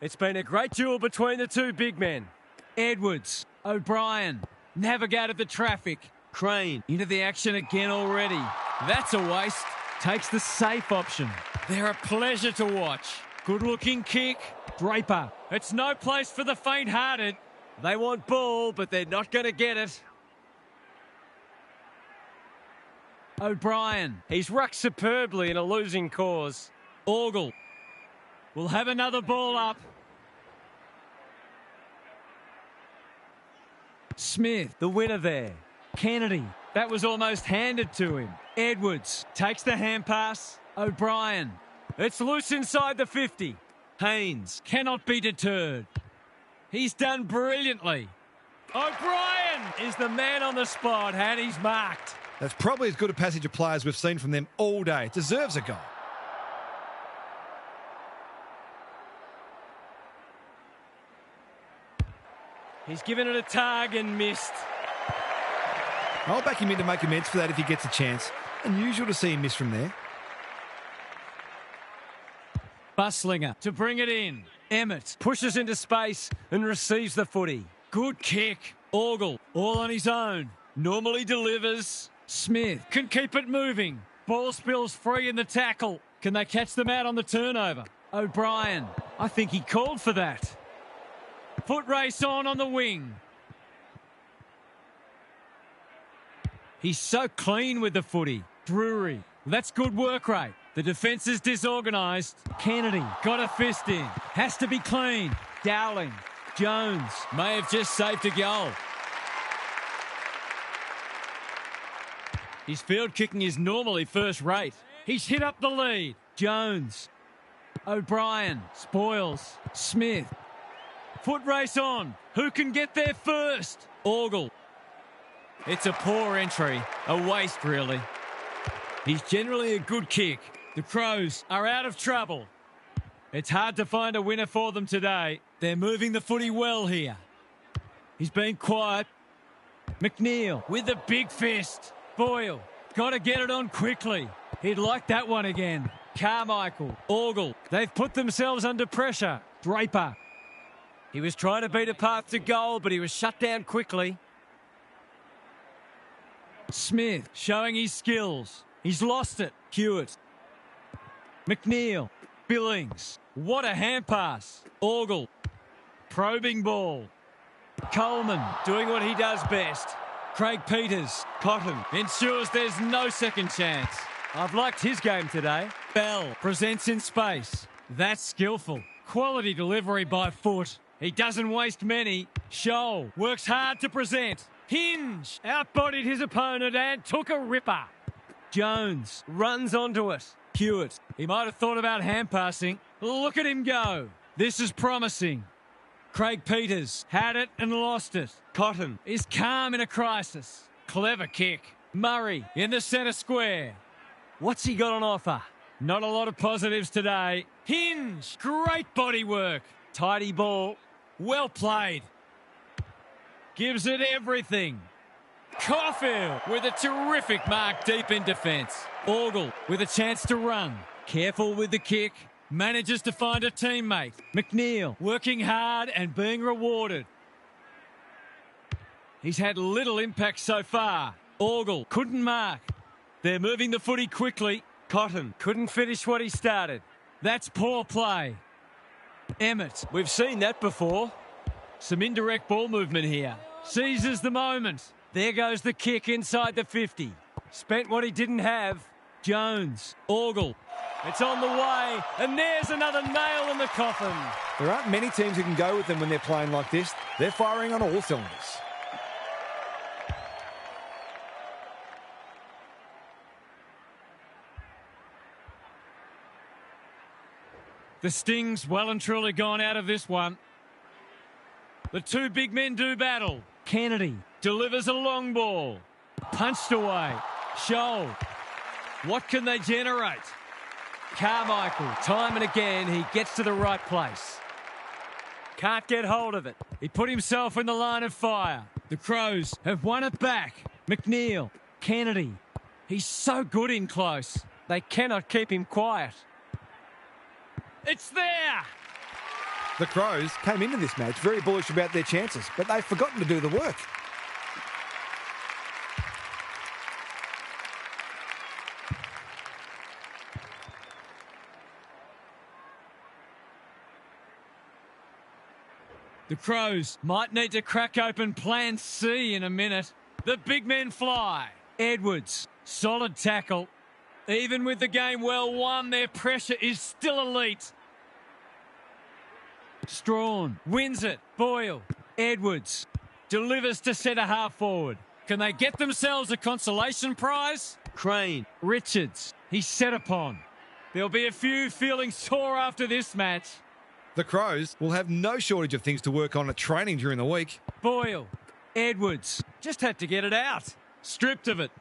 It's been a great duel between the two big men. Edwards, O'Brien, navigated the traffic. Crane into the action again already. That's a waste. Takes the safe option. They're a pleasure to watch. Good-looking kick. Draper. It's no place for the faint-hearted. They want ball, but they're not going to get it. O'Brien. He's rucked superbly in a losing cause. Orgel will have another ball up. Smith, the winner there. Kennedy, that was almost handed to him. Edwards takes the hand pass. O'Brien, it's loose inside the 50. Haynes cannot be deterred. He's done brilliantly. O'Brien is the man on the spot, and he's marked. That's probably as good a passage of players we've seen from them all day. It deserves a goal. He's given it a tug and missed. I'll back him in to make amends for that if he gets a chance. Unusual to see him miss from there. Buslinger to bring it in. Emmett Pushes into space and receives the footy. good kick. Orgel all on his own. Normally delivers. Smith can keep it moving. Ball spills free in the tackle. Can they catch them out on the turnover? O'Brien, I think he called for that. Foot race on the wing. He's so clean with the footy. Drury, that's good work rate. The defence is disorganised. Kennedy got a fist in. Has to be clean. Dowling. Jones may have just saved a goal. His field kicking is normally first rate. He's hit up the lead. Jones. O'Brien spoils. Smith. Foot race on. Who can get there first? Orgel. It's a poor entry. A waste, really. He's generally a good kick. The Crows are out of trouble. It's hard to find a winner for them today. They're moving the footy well here. He's been quiet. McNeil with the big fist. Boyle, got to get it on quickly. He'd like that one again. Carmichael, Orgel, they've put themselves under pressure. Draper. He was trying to beat a path to goal, but he was shut down quickly. Smith showing his skills. He's lost it. Hewitt. McNeil. Billings. What a hand pass. Orgel. Probing ball. Coleman doing what he does best. Craig Peters. Cotton ensures there's no second chance. I've liked his game today. Bell presents in space. That's skillful. Quality delivery by foot. He doesn't waste many. Scholl works hard to present. Hinge outbodied his opponent and took a ripper. Jones runs onto it. Hewitt, he might have thought about hand passing. Look at him go. This is promising. Craig Peters had it and lost it. Cotton is calm in a crisis. Clever kick. Murray in the centre square. What's he got on offer? Not a lot of positives today. Hinge, great body work. Tidy ball. Well played. Gives it everything. Caulfield with a terrific mark deep in defence. Orgel with a chance to run. Careful with the kick. Manages to find a teammate. McNeil working hard and being rewarded. He's had little impact so far. Orgel couldn't mark. They're moving the footy quickly. Cotton couldn't finish what he started. That's poor play. Emmett, we've seen that before. Some indirect ball movement here. Seizes the moment. There goes the kick inside the 50. Spent what he didn't have. Jones. Orgel. It's on the way. And there's another nail in the coffin. There aren't many teams who can go with them when they're playing like this. They're firing on all cylinders. The Sting's well and truly gone out of this one. The two big men do battle. Kennedy delivers a long ball. Punched away. Scholl. What can they generate? Carmichael, time and again, he gets to the right place. Can't get hold of it. He put himself in the line of fire. The Crows have won it back. McNeil. Kennedy. He's so good in close. They cannot keep him quiet. It's there! The Crows came into this match very bullish about their chances, but they've forgotten to do the work. The Crows might need to crack open plan C in a minute. The big men fly. Edwards, solid tackle. Even with the game well won, their pressure is still elite. Strawn wins it. Boyle. Edwards delivers to centre half forward. Can they get themselves a consolation prize? Crane. Richards. He's set upon. There'll be a few feeling sore after this match. The Crows will have no shortage of things to work on at training during the week. Boyle. Edwards. Just had to get it out. Stripped of it.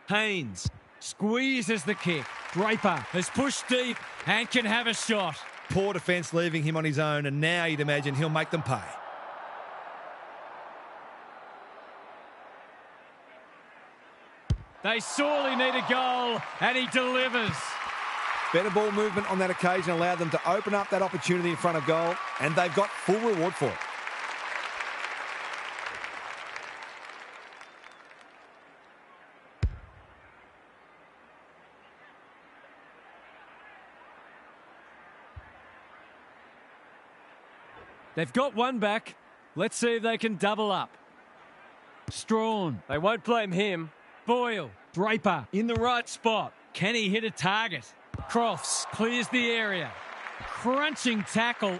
Haynes. Squeezes the kick. Draper has pushed deep and can have a shot. Poor defence leaving him on his own, and now you'd imagine he'll make them pay. They sorely need a goal, and he delivers. Better ball movement on that occasion allowed them to open up that opportunity in front of goal, and they've got full reward for it. They've got one back. Let's see if they can double up. Strawn. They won't blame him. Boyle. Draper in the right spot. Can he hit a target? Crofts clears the area. Crunching tackle.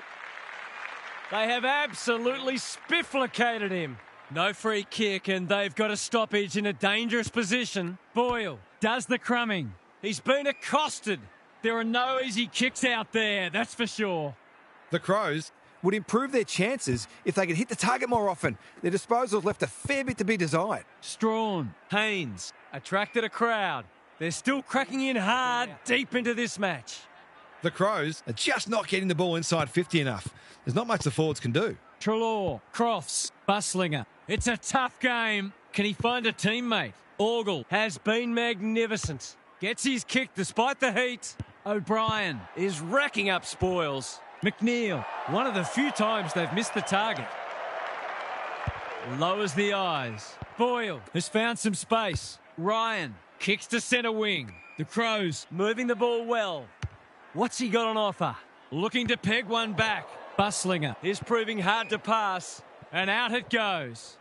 They have absolutely spifflicated him. No free kick, and they've got a stoppage in a dangerous position. Boyle does the crumbing. He's been accosted. There are no easy kicks out there, that's for sure. The Crows would improve their chances if they could hit the target more often. Their disposals left a fair bit to be desired. Strawn. Haynes attracted a crowd. They're still cracking in hard deep into this match. The Crows are just not getting the ball inside 50 enough. There's not much the forwards can do. Treloar, Crofts, Buslinger. It's a tough game. Can he find a teammate? Orgel has been magnificent. Gets his kick despite the heat. O'Brien is racking up spoils. McNeil, one of the few times they've missed the target. Lowers the eyes. Boyle has found some space. Ryan kicks to centre wing. The Crows moving the ball well. What's he got on offer? Looking to peg one back. Buslinger is proving hard to pass. And out it goes.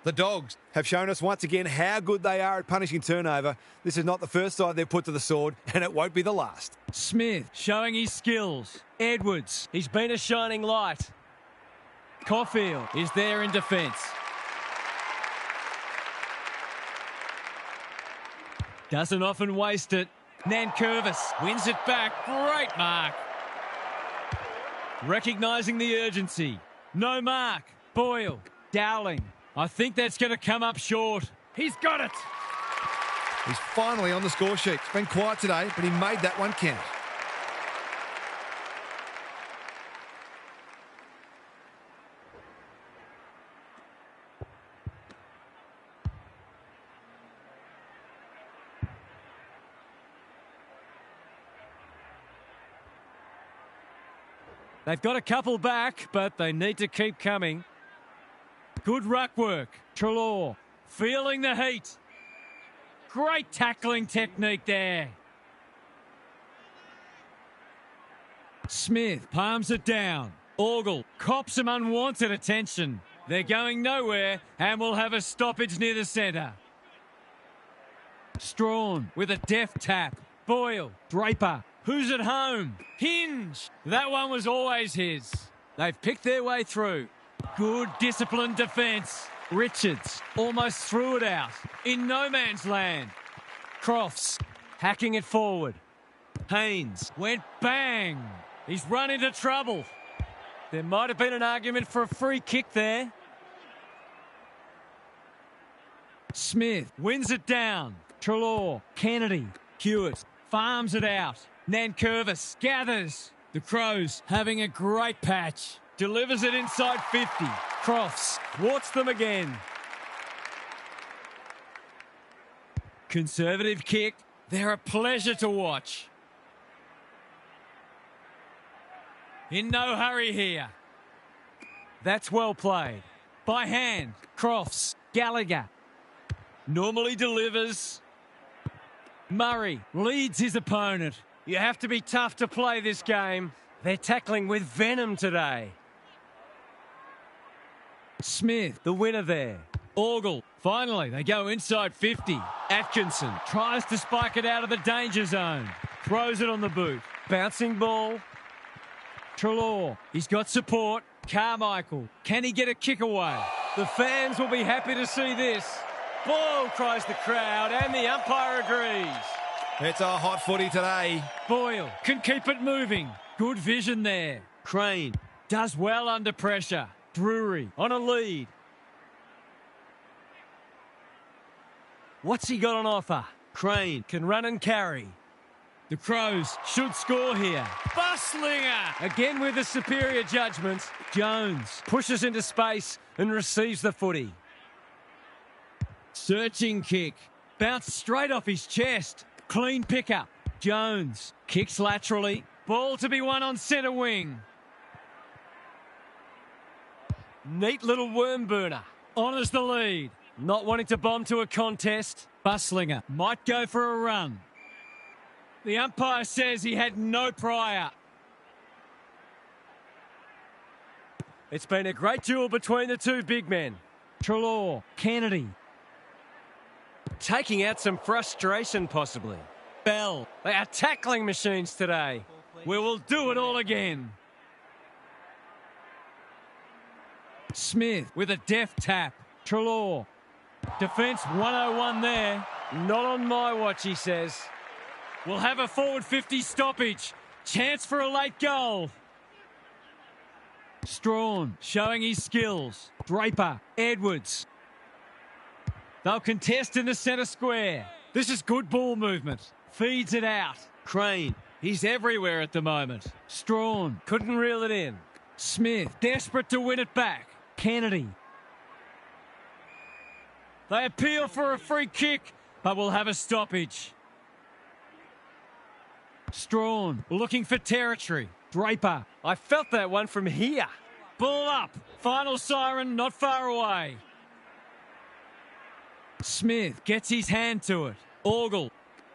The Dogs have shown us once again how good they are at punishing turnover. This is not the first side they've put to the sword, and it won't be the last. Smith showing his skills. Edwards, he's been a shining light. Caulfield is there in defence. Doesn't often waste it. Nankervis wins it back. Great mark. Recognising the urgency. No mark. Boyle. Dowling. I think that's going to come up short. He's got it. He's finally on the score sheet. It's been quiet today, but he made that one count. They've got a couple back, but they need to keep coming. Good ruck work. Treloar feeling the heat. Great tackling technique there. Smith palms it down. Orgel cops some unwanted attention. They're going nowhere and will have a stoppage near the centre. Strawn with a deft tap. Boyle. Draper. Who's at home? Hinge. That one was always his. They've picked their way through. Good disciplined defence. Richards almost threw it out. In no man's land. Crofts hacking it forward. Haynes went bang. He's run into trouble. There might have been an argument for a free kick there. Smith wins it down. Treloar, Kennedy, Hewitt farms it out. Nankervis gathers. The Crows having a great patch. Delivers it inside 50. Crofts thwarts them again. Conservative kick. They're a pleasure to watch. In no hurry here. That's well played. By hand, Crofts, Gallagher. Normally delivers. Murray leads his opponent. You have to be tough to play this game. They're tackling with venom today. Smith, The winner there. Orgel. Finally, they go inside 50. Atkinson tries to spike it out of the danger zone. Throws it on the boot. Bouncing ball. Treloar, he's got support. Carmichael, can he get a kick away? The fans will be happy to see this. Ball, cries the crowd, and the umpire agrees. It's a hot footy today. Boyle can keep it moving. Good vision there. Crane does well under pressure. Drury on a lead. What's he got on offer? Crane can run and carry. The Crows should score here. Buslinger! Again with the superior judgment. Jones Pushes into space and receives the footy. searching kick. Bounced straight off his chest. Clean pickup. Jones kicks laterally. Ball to be won on centre wing. Neat little worm burner. Honours the lead. Not wanting to bomb to a contest. Buslinger might go for a run. The umpire says he had no prior. It's been a great duel between the two big men. Treloar, Kennedy, Taking out some frustration, possibly. Bell. They are tackling machines today. We will do it all again. Smith with a deft tap. Treloar. Defence 101 there. Not on my watch, he says. We'll have a forward 50 stoppage. Chance for a late goal. Strawn showing his skills. Draper, Edwards. They'll contest in the centre square. This is good ball movement. Feeds it out. Crane, he's everywhere at the moment. Strawn Couldn't reel it in. Smith, desperate to win it back. Kennedy. They appeal for a free kick, but will have a stoppage. Strawn looking for territory. Draper. I felt that one from here. Ball up. Final siren not far away. Smith gets his hand to it. Orgel.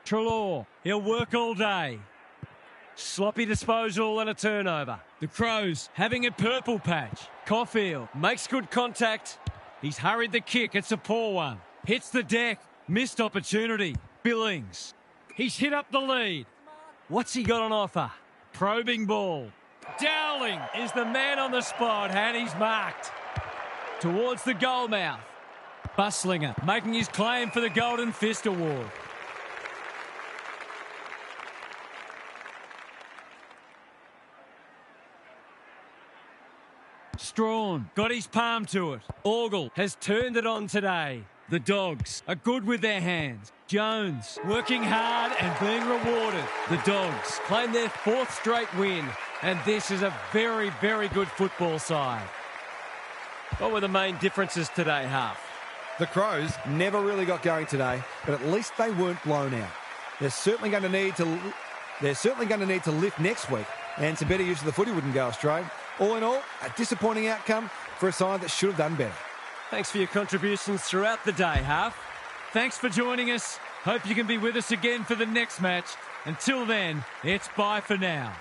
Treloar. He'll work all day. Sloppy disposal and a turnover. The Crows having a purple patch. Caulfield Makes good contact. He's hurried the kick. It's a poor one. Hits the deck. Missed opportunity. Billings. He's hit up the lead. What's he got on offer? Probing ball. Dowling is the man on the spot, and he's marked. Towards the goal mouth. Buslinger making his claim for the Golden Fist Award. Strawn got his palm to it. Orgel has turned it on today. The Dogs are good with their hands. Jones working hard and being rewarded. The Dogs claim their fourth straight win, and this is a very, very good football side. What were the main differences today, Half? The Crows never really got going today, but at least they weren't blown out. They're certainly going to need to lift next week, and some better use of the footy wouldn't go astray. All in all, a disappointing outcome for a side that should have done better. Thanks for your contributions throughout the day, Half. Thanks for joining us. Hope you can be with us again for the next match. Until then, it's bye for now.